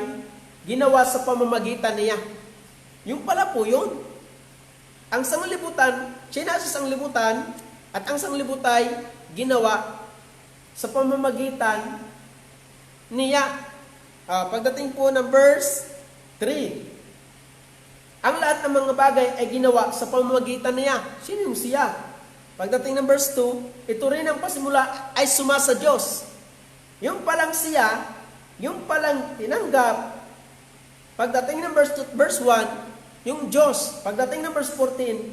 ginawa sa pamamagitan niya. Yung pala po yun. Ang sanglibutan, siya'y nasa sanglibutan at ang sanglibutay ginawa sa pamamagitan niya. Pagdating po ng verse 3, ang lahat ng mga bagay ay ginawa sa pamamagitan niya. Sino yung siya? Pagdating ng verse 2, ito rin ang pasimula ay suma sa Diyos. Yung palang siya, yung palang tinanggap, pagdating ng verse 1, yung Diyos. Pagdating ng verse 14,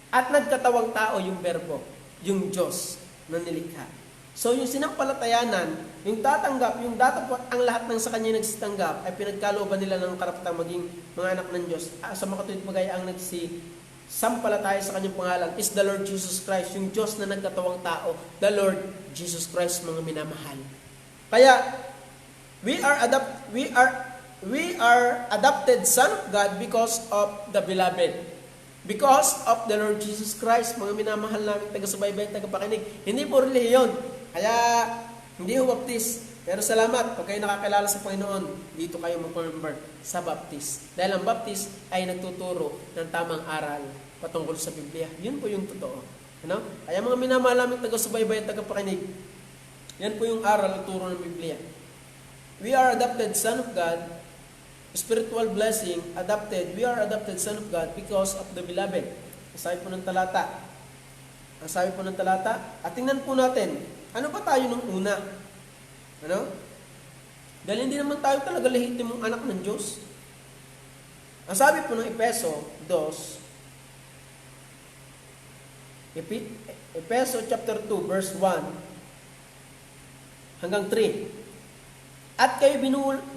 at nagkatawang tao yung verbo, yung Diyos na nilikha. So yung sinampalatayanan, yung tatanggap, yung datapot ang lahat ng sa kanya nagsitanggap ay pinagkalooban nila ng karapatang maging mga anak ng Diyos. Sa makatuwid bagay ang nagsisampalataya sa kanyang pangalan is the Lord Jesus Christ, yung Diyos na nagkatawang tao, the Lord Jesus Christ, mga minamahal. Kaya we are adopted son of God because of the beloved. Because of the Lord Jesus Christ, mga minamahal namin taga-subaybay, taga-pakinig. Hindi po relihiyon. Kaya, hindi ho baptist. Pero salamat, pag kayo nakakilala sa Panginoon, dito kayo mag-member sa baptist. Dahil ang baptist ay nagtuturo ng tamang aral patungkol sa Biblia. Yun po yung totoo. Ano? Kaya mga minamahal namin taga-subaybay, taga-pakinig, yan po yung aral at turo ng Biblia. We are adopted son of God, spiritual blessing, adopted. We are adopted son of God because of the beloved. Ang sabi po ng talata. At tingnan po natin, ano ba tayo nung una? Ano? Dahil hindi naman tayo talaga lehitimong anak ng Diyos. Ang sabi po ng Efeso 2, Efeso chapter 2, verse 1 hanggang 3. At kayo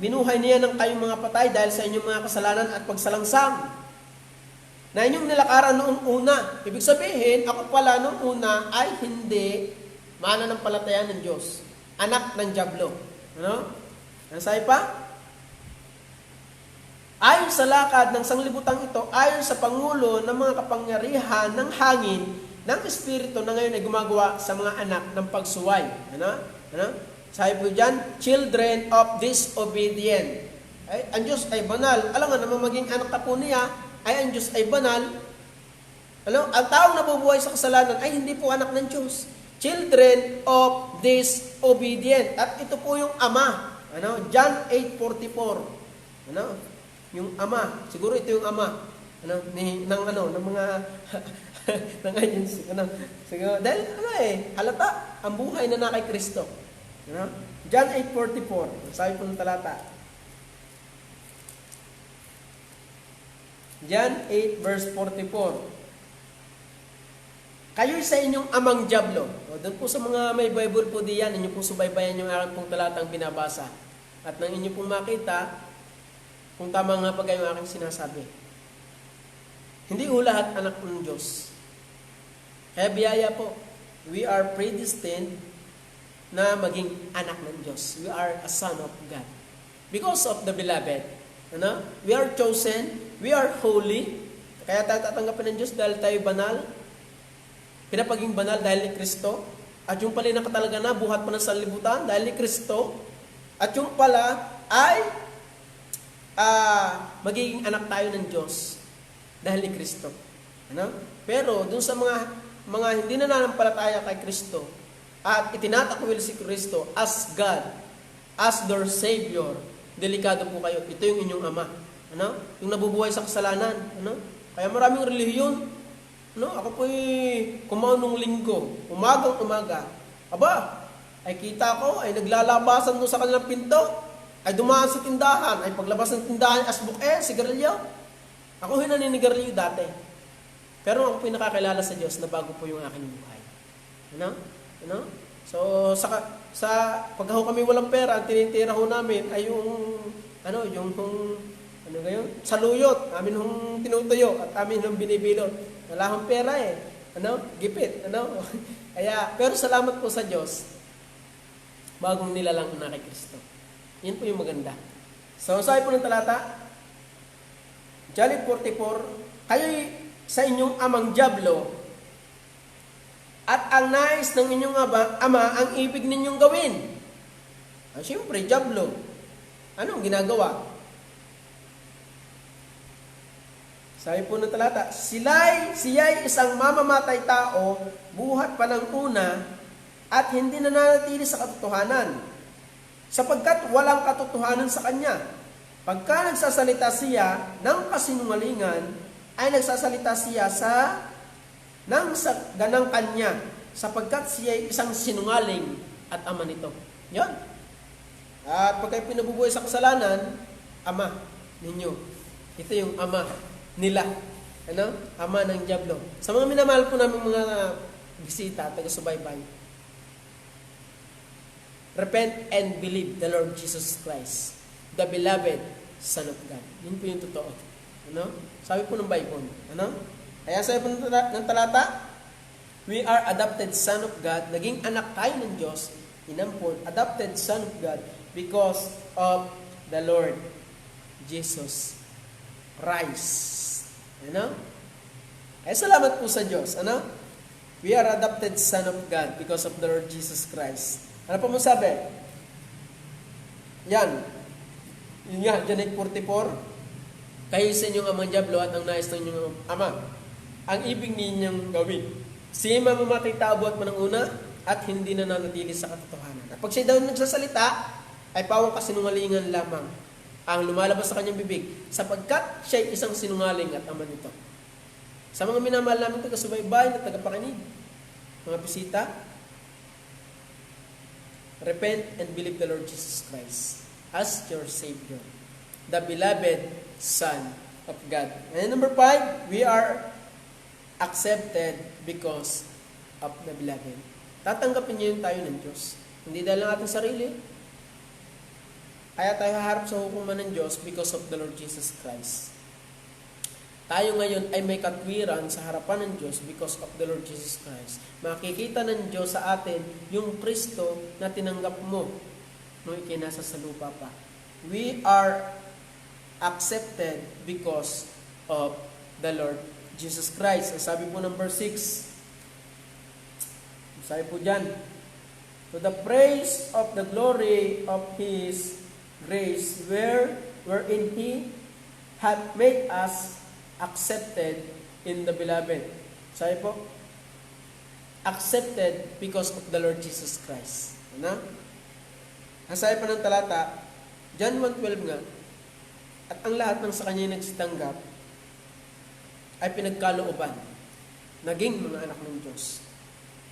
binuhay niya ng kayong mga patay dahil sa inyong mga kasalanan at pagsalangsang na inyong nilakaran noong una. Ibig sabihin, ako pala noong una ay hindi mananampalataya ng Diyos. Anak ng dyablo. Ano? Ang sabi pa? Ayon sa lakad ng sanglibutang ito, ayon sa pangulo ng mga kapangyarihan ng hangin, ng Espiritu na ngayon ay gumagawa sa mga anak ng pagsuway. Ano? Sabi po dyan, children of disobedient. Ay, ang Diyos ay banal. Alam nga naman maging anak ka po niya, ay ang Diyos ay banal. Ano? Ang taong nabubuhay sa kasalanan ay hindi po anak ng Diyos. Children of disobedient. At ito po yung ama. Ano? John 8:44. Ano? Yung ama. Siguro ito yung ama. Ano? Ng mga ng agency. Ano? Siguro, dahil halata ang buhay na kay Kristo. You know? John 8:44, sabi po ng talata. John 8 verse 44. Kayo'y sa inyong amang dyablo. Doon po sa mga may Bible po diyan, inyo pong subaybayan yung aking pong talatang binabasa. At nang inyo pong makita, kung tama nga pa kayo aking sinasabi. Hindi ho lahat anak ng Diyos. Kaya biyaya po, we are predestined na maging anak ng Diyos. We are a son of God. Because of the beloved. Ano? We are chosen. We are holy. Kaya tayo tatanggapin ng Diyos dahil tayo banal. Pinapaging banal dahil ni Kristo. At yung pala nakatalaga na, buhat pa ng sanlibutan dahil ni Kristo. At yung pala ay magiging anak tayo ng Diyos dahil ni Kristo. Ano? Pero dun sa mga hindi nananampalataya kay Kristo, at itinatakwil si Kristo as God, as their Savior, delikado po kayo. Ito yung inyong ama. Ano? Yung nabubuhay sa kasalanan. Ano? Kaya maraming relihiyon. Ano? Ako po'y kumaon nung linggo. Umaga. Aba, ay kita ko, ay naglalabasan doon sa kanilang pinto. Ay dumaan sa tindahan. Ay paglabas ng tindahan, asbuk, sigarilyo. Ako naninigarilyo dati. Pero ako po'y nakakilala sa Diyos na bago po yung aking buhay. Ano? Ano? So sa pag kami walang pera, ang tinitira ho namin ay yung Ano gayon? Saluyot, amin hong tinutuyo at amin hong binibilot. Wala hong pera eh. Gipit, Kaya, pero salamat po sa Diyos, bagong nilalang na kay Kristo. Yan po yung maganda. So, sabi po ng talata, Joel 44, kayo'y sa inyong amang dyablo, at ang nais ng inyong ama ang ibig ninyong gawin. Siyempre, dyablo. Anong ginagawa? Sabi po ng talata, siya'y isang mamamatay tao, buhat pa ng una, at hindi nananatili sa katotohanan, sapagkat walang katotohanan sa kanya. Pagka nagsasalita siya ng kasinungalingan, ay nagsasalita siya ng ganang kanya, sapagkat siya'y isang sinungaling at ama nito. Yan. At pagka pinabubuhay sa kasalanan, ama ninyo. Ito yung ama nila. Ama ng dyablo. Sa mga minamahal po namin mga bisita, taga-subaybay, repent and believe the Lord Jesus Christ, the beloved Son of God. Yun po yung totoo. Sabi po ng Bible. Kaya sabi po ng talata, we are adopted son of God, naging anak tayo ng Diyos, inampon, adopted son of God, because of the Lord Jesus Christ. Salamat po sa Diyos. We are adopted son of God because of the Lord Jesus Christ. Ano po mo sabi? Yan. Yun nga, Joel 44. Kayo sa inyong amang dyablo at ang nais ng inyong ama, ang ibig ninyong gawin. Siya mamamatay tao buhat man ang una at hindi na nanatili sa katotohanan. At pag siya daw nagsasalita, ay pawang kasinungalingan lamang ang lumalabas sa kanyang bibig, sapagkat siya isang sinungaling at ama nito. Sa mga minamahal namin taga-subaybay na tagapakinig, mga bisita, repent and believe the Lord Jesus Christ as your Savior, the beloved Son of God. And number 5, we are accepted because of the beloved. Tatanggapin niyo yung tayo ng Diyos. Hindi dahil lang ating sarili. Kaya tayo haharap sa hukuman ng Diyos because of the Lord Jesus Christ. Tayo ngayon ay may katwiran sa harapan ng Diyos because of the Lord Jesus Christ. Makikita ng Diyos sa atin yung Kristo na tinanggap mo nung ikinasa sa lupa pa. We are accepted because of the Lord Jesus Christ. Sabi po ng verse 6, sabi po dyan, to the praise of the glory of His grace, wherein He hath made us accepted in the beloved. Sabi po, accepted because of the Lord Jesus Christ. Ang sabi pa ng talata, John 1:12 nga, at ang lahat ng sa kanya nagsitanggap ay pinagkalooban, naging mga anak ng Diyos.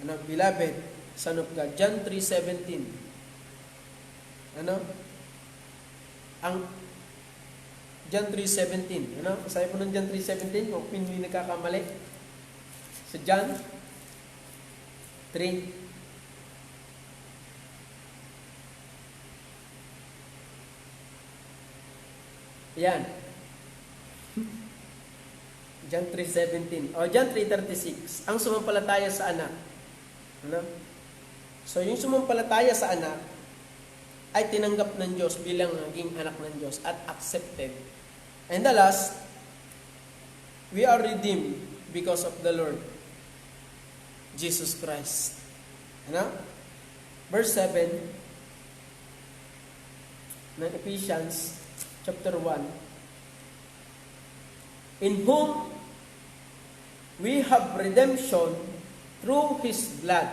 Beloved Son of God. John 3:17. Ang John 3:17. Sabi po ng John 3:17, kung hindi nagkakamali. Sa John 3. Yan. John 3:17. O John 3:36. Ang sumampalataya sa anak. So yung sumampalataya sa anak ay tinanggap ng Diyos bilang naging anak ng Diyos at accepted. And the last, we are redeemed because of the Lord Jesus Christ. Verse 7 ng Ephesians chapter 1. In whom we have redemption through His blood.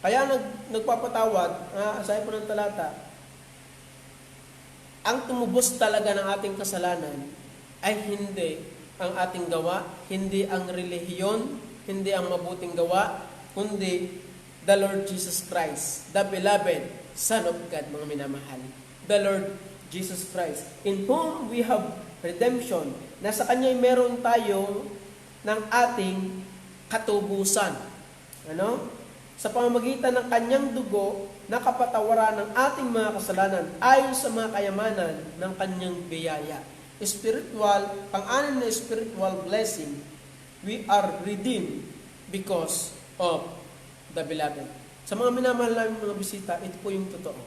Kaya nagpapatawad, sabi po ng talata, ang tumubos talaga ng ating kasalanan ay hindi ang ating gawa, hindi ang relihiyon, hindi ang mabuting gawa, kundi the Lord Jesus Christ, the beloved Son of God, mga minamahal. The Lord Jesus Christ, in whom we have redemption, na sa Kanya meron tayo ng ating katubusan. sa pamamagitan ng kanyang dugo na kapatawaran ng ating mga kasalanan ayon sa mga kayamanan ng kanyang biyaya. Spiritual, pang-anim na spiritual blessing, we are redeemed because of the beloved. Sa mga minamahal namin mga bisita, ito po yung totoo.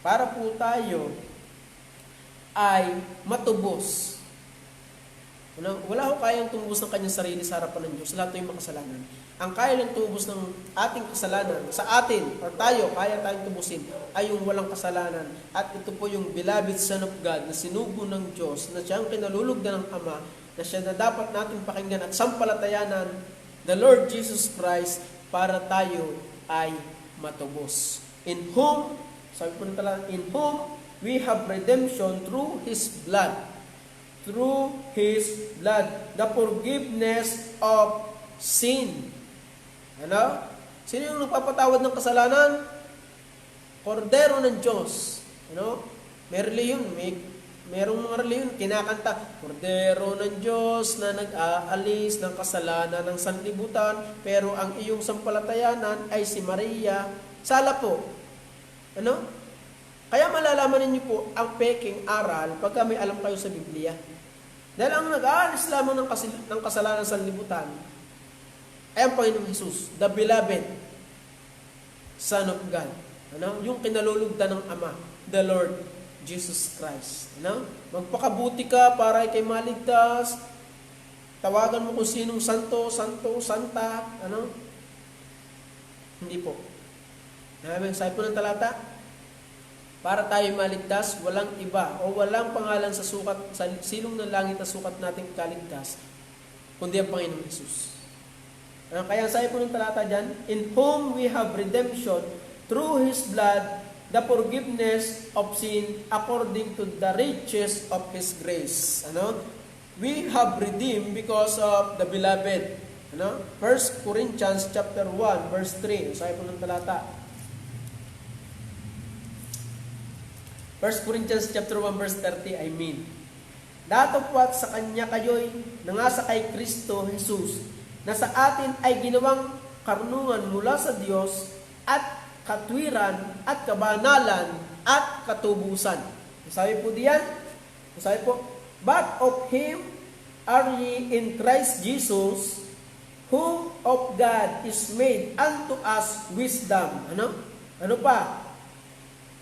Para po tayo ay matubos. Wala ho kayang tumubos ng kanyang sarili sa harapan ng Diyos. Lahat yung makasalanan. Ang kaya lang tumubos ng ating kasalanan sa atin, or tayo, kaya tayong tubusin, ay yung walang kasalanan. At ito po yung beloved Son of God na sinugo ng Diyos, na siyang kinalulugdan ng Ama, na siya na dapat natin pakinggan at sampalatayanan, the Lord Jesus Christ, para tayo ay matubos. In whom, sabi po nila, in whom we have redemption through His blood. Through His blood, the forgiveness of sin. Ano? Sino yung nagpapatawad ng kasalanan? Kordero ng Diyos. Ano? May reliyon, merong mga reliyon, kinakanta, Kordero ng Diyos na nag-aalis ng kasalanan ng sanlibutan, pero ang iyong sampalatayanan ay si Maria. Sala po. Ano? Kaya malalaman ninyo po ang peking aral pagka may alam kayo sa Biblia. Dahil ang nag-aalis lamang ng kasalanan sa libutan ay ang Panginoong Jesus, the beloved Son of God. Ano? Yung kinalulugdan ng Ama, the Lord Jesus Christ. Ano? Magpakabuti ka para kay maligtas. Tawagan mo kung sinong santo, santa. Ano? Hindi po. Sabi po ng talata, para tayo maligtas, walang iba o walang pangalan sa silong ng langit na sukat nating kaligtas, kundi ang Panginoong Jesus. Kaya sabi po ng talata dyan, in whom we have redemption through His blood, the forgiveness of sin according to the riches of His grace. Ano? We have redeemed because of the beloved. Ano? 1 Corinthians chapter 1 verse 3. Sabi po ng talata. 1 Corinthians chapter 1 verse 30, I mean, datapwat sa Kanya kayo'y nangasa kay Kristo Jesus, na sa atin ay ginawang karunungan mula sa Diyos at katwiran at kabanalan at katubusan. Sabi po diyan, sabi po, but of Him are ye in Christ Jesus, whom of God is made unto us wisdom. Ano pa?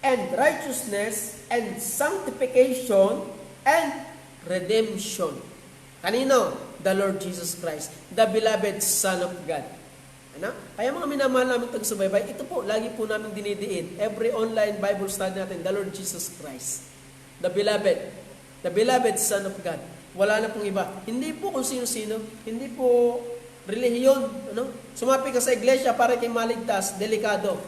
And righteousness, and sanctification, and redemption. Kanino? The Lord Jesus Christ, the beloved Son of God. Ano? Kaya mga minamahal namin tagsubaybay, ito po, lagi po namin dinidiin. Every online Bible study natin, the Lord Jesus Christ, the beloved Son of God. Wala na pong iba. Hindi po kung sino-sino, hindi po relihiyon. Sumapi ka sa iglesia para kay maligtas, delikado.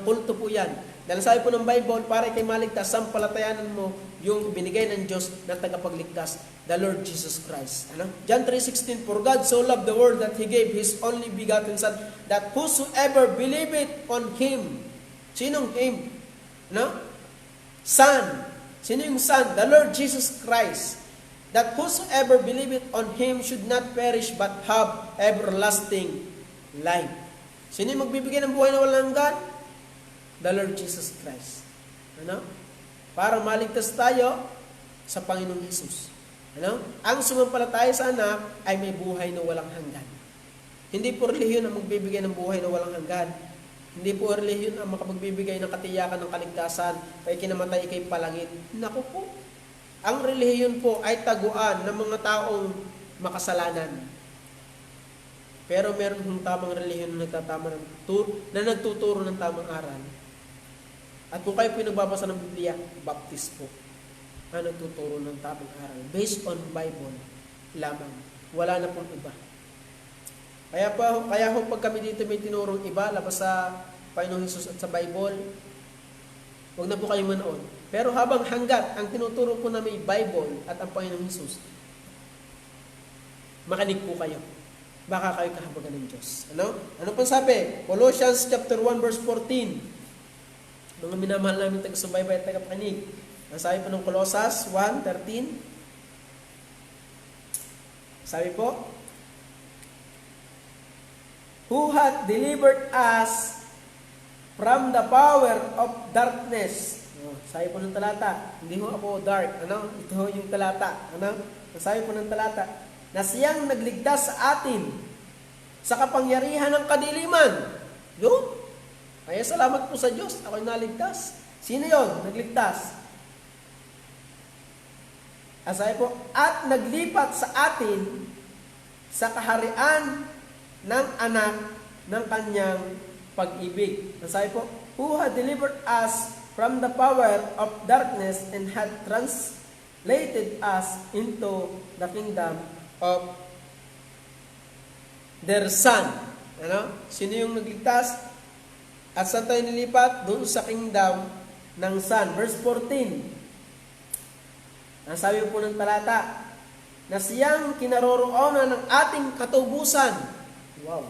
Kulto po yan. Dahil sabi po ng Bible, para kay maligtas, sampalatayanan mo yung binigay ng Diyos na tagapagligtas, the Lord Jesus Christ. John 3:16, for God so loved the world that He gave His only begotten Son, that whosoever believeth on Him. Sinong Him? Son. Sino yung Son? The Lord Jesus Christ. That whosoever believeth on Him should not perish but have everlasting life. Sino yung magbibigay ng buhay na walang hanggan? The Lord Jesus Christ. Para maligtas tayo sa Panginoong Jesus. Ang sumampalataya sa anak ay may buhay na walang hanggan. Hindi po relihiyon ang magbibigay ng buhay na walang hanggan. Hindi po relihiyon ang makapagbibigay ng katiyakan ng kaligtasan, kaya kinamatay kay palangit. Naku po. Ang relihiyon po ay taguan ng mga taong makasalanan. Pero meron hong tamang relihiyon na nagtuturo ng tamang aral. At kung kayo po yung nagbabasa ng Biblia, Baptist po ang nagtuturo ng tamang aral. Based on Bible lamang. Wala na pong iba. Kaya pag kami dito may tinurong iba, labas sa Panginoong Jesus at sa Bible, huwag na po kayong manood. Pero habang hanggat ang tinuturo po namin Bible at ang Panginoong Jesus, makinig po kayo. Baka kayo kahabagan ng Diyos. Ano pang sabi? Colossians chapter 1 verse 14. Mga minamahal namin taga-subaybay at taga-pakinig. Ang sabi po ng Colossus 1:13. Sabi po, who hath delivered us from the power of darkness. Sabi po ng talata, hindi ho ako dark. Ito ho yung talata. Sabi po ng talata, na siyang nagligtas sa atin sa kapangyarihan ng kadiliman. Yun. Kaya salamat po sa Diyos. Ako'y naligtas. Sino yon? Nagligtas. Sabi po, at naglipat sa atin sa kaharian ng anak ng kanyang pag-ibig. Sabi po, who had delivered us from the power of darkness and had translated us into the kingdom of their Son. Sino yung nagligtas? At saan tayo nilipat? Doon sa kingdom ng Son. Verse 14. Ang sabi po ng talata, na siyang kinaroroonan ng ating katubusan. Wow.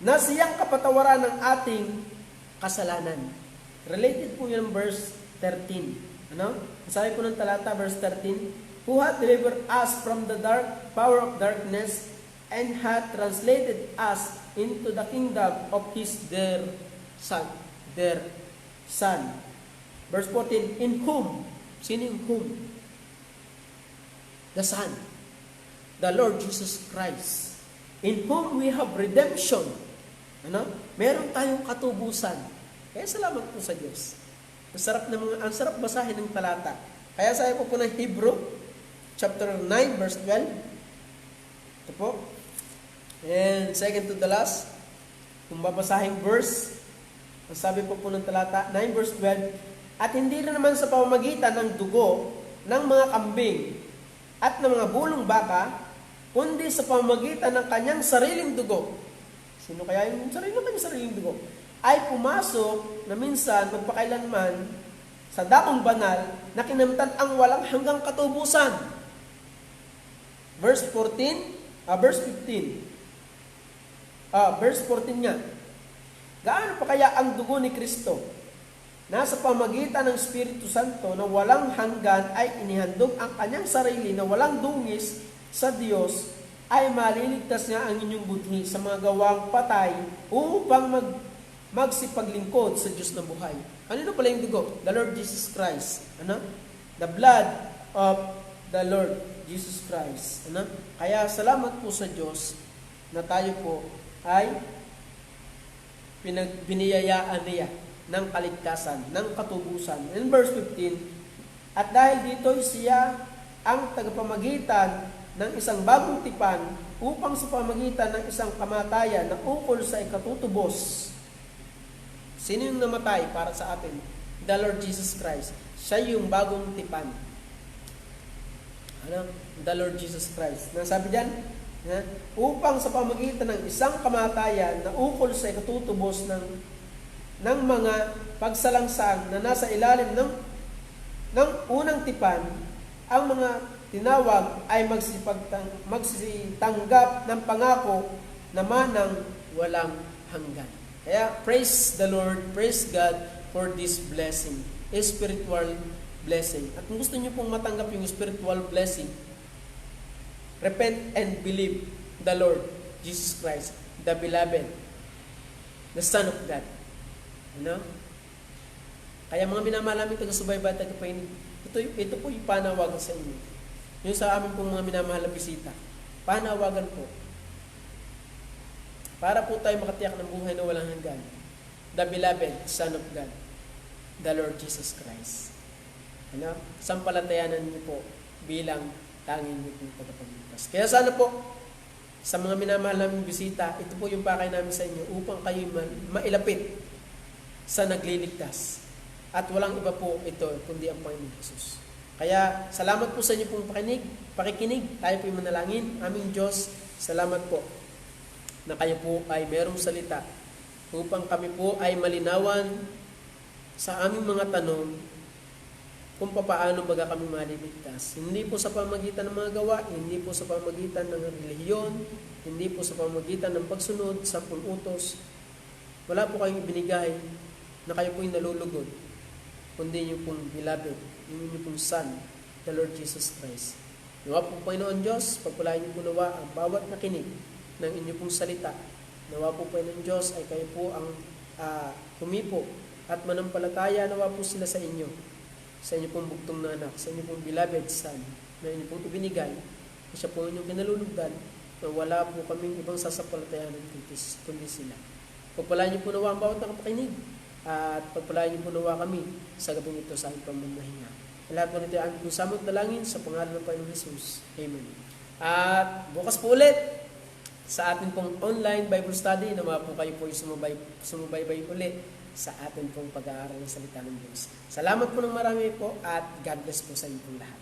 Na siyang kapatawaran ng ating kasalanan. Related po yung verse 13. Ang sabi po ng talata, verse 13, who hath delivered us from the power of darkness and hath translated us into the kingdom of his dear Son. Dear Son. Verse 14, in whom? Sino yung whom? The Son. The Lord Jesus Christ. In whom we have redemption. Meron tayong katubusan. Kaya salamat po sa Diyos. Ang sarap basahin ng talata. Kaya sabi po ng Hebrew, chapter 9, verse 12. Ito po. And second to the last, kung babasahin verse, ang sabi po ng talata, 9 verse 12, at hindi rin naman sa pamamagitan ng dugo ng mga kambing at ng mga bulong baka, kundi sa pamamagitan ng kanyang sariling dugo. Sino kaya yung sariling dugo? Ay pumasok na minsan magpakailanman sa dakong banal na kinamtan ang walang hanggang katubusan. Verse 14, verse 15. Verse 14 nga. Gaano pa kaya ang dugo ni Kristo? Nasa pamagitan ng Espiritu Santo na walang hanggan ay inihandog ang kanyang sarili na walang dungis sa Diyos, ay maliligtas niya ang inyong budhi sa mga gawang patay upang magsipaglingkod sa Diyos na buhay. Ano pala yung dugo? The Lord Jesus Christ. The blood of the Lord Jesus Christ. Kaya salamat po sa Diyos na tayo po ay biniyayaan niya ng kaligtasan, ng katubusan. In verse 15, at dahil dito siya ang tagapamagitan ng isang bagong tipan upang sa pamagitan ng isang kamatayan na ukol sa ikatutubos. Sino yung namatay para sa atin? The Lord Jesus Christ. Siya yung bagong tipan. The Lord Jesus Christ. Nasabi dyan, upang sa pamagitan ng isang kamatayan na ukol sa ikatutubos ng mga pagsalangsang na nasa ilalim ng unang tipan, ang mga tinawag ay magsitanggap ng pangako na manang walang hanggan. Kaya praise the Lord, praise God for this blessing, spiritual blessing. At kung gusto niyo pong matanggap yung spiritual blessing, repent and believe the Lord Jesus Christ, the beloved, the Son of God. Kaya mga minamahal namin taga-subaybay, taga-painig, ito po yung panawagan sa inyo. Yung sa amin pong mga minamahal na bisita, panawagan po. Para po tayo makatiyak ng buhay na walang hanggan. The beloved Son of God, the Lord Jesus Christ. Sampalatayanan niyo po bilang tanging niyo pong tagapagligtas. Kaya sana po, sa mga minamahal namin bisita, ito po yung pakay namin sa inyo upang kayo mailapit sa nagliligtas. At walang iba po ito, kundi ang Panginoon Jesus. Kaya, salamat po sa inyo pong pakikinig. Tayo po yung manalangin. Aming Diyos, salamat po na kayo po ay merong salita upang kami po ay malinawan sa aming mga tanong kung paano baga kami maliligtas. Hindi po sa pamagitan ng mga gawa, hindi po sa pamagitan ng relihiyon, hindi po sa pamagitan ng pagsunod sa utos. Wala po kayong ibinigay na kayo po yung nalulugod, kundi yung pong beloved, yung pong Son, the Lord Jesus Christ. Nawa po Panginoon Diyos, pagpalain niyo po nawa ang bawat nakinig ng inyo pong salita. Nawa po Panginoon Diyos ay kayo po ang humipo at manampalataya nawa po sila sa inyo pong bugtong na anak, sa inyo pong beloved son, na inyo pong ibinigay, na siya po inyong kinalulugdan, na wala po kaming ibang sasapalatayan kundi sila. Pagpalain niyo po nawa ang bawat nakapakinig, at pagpalain niyo po nawa kami sa gabing ito sa aming pamamahinga. Lahat po nito ay aming samot dalangin sa pangalan ng Panginoon Jesus. Amen. At bukas po ulit sa ating pong online Bible study, na mga po kayo po sumubaybay ulit sa ating pong pag-aaral ng salita ng Diyos. Salamat po ng marami po at God bless po sa inyo pong lahat.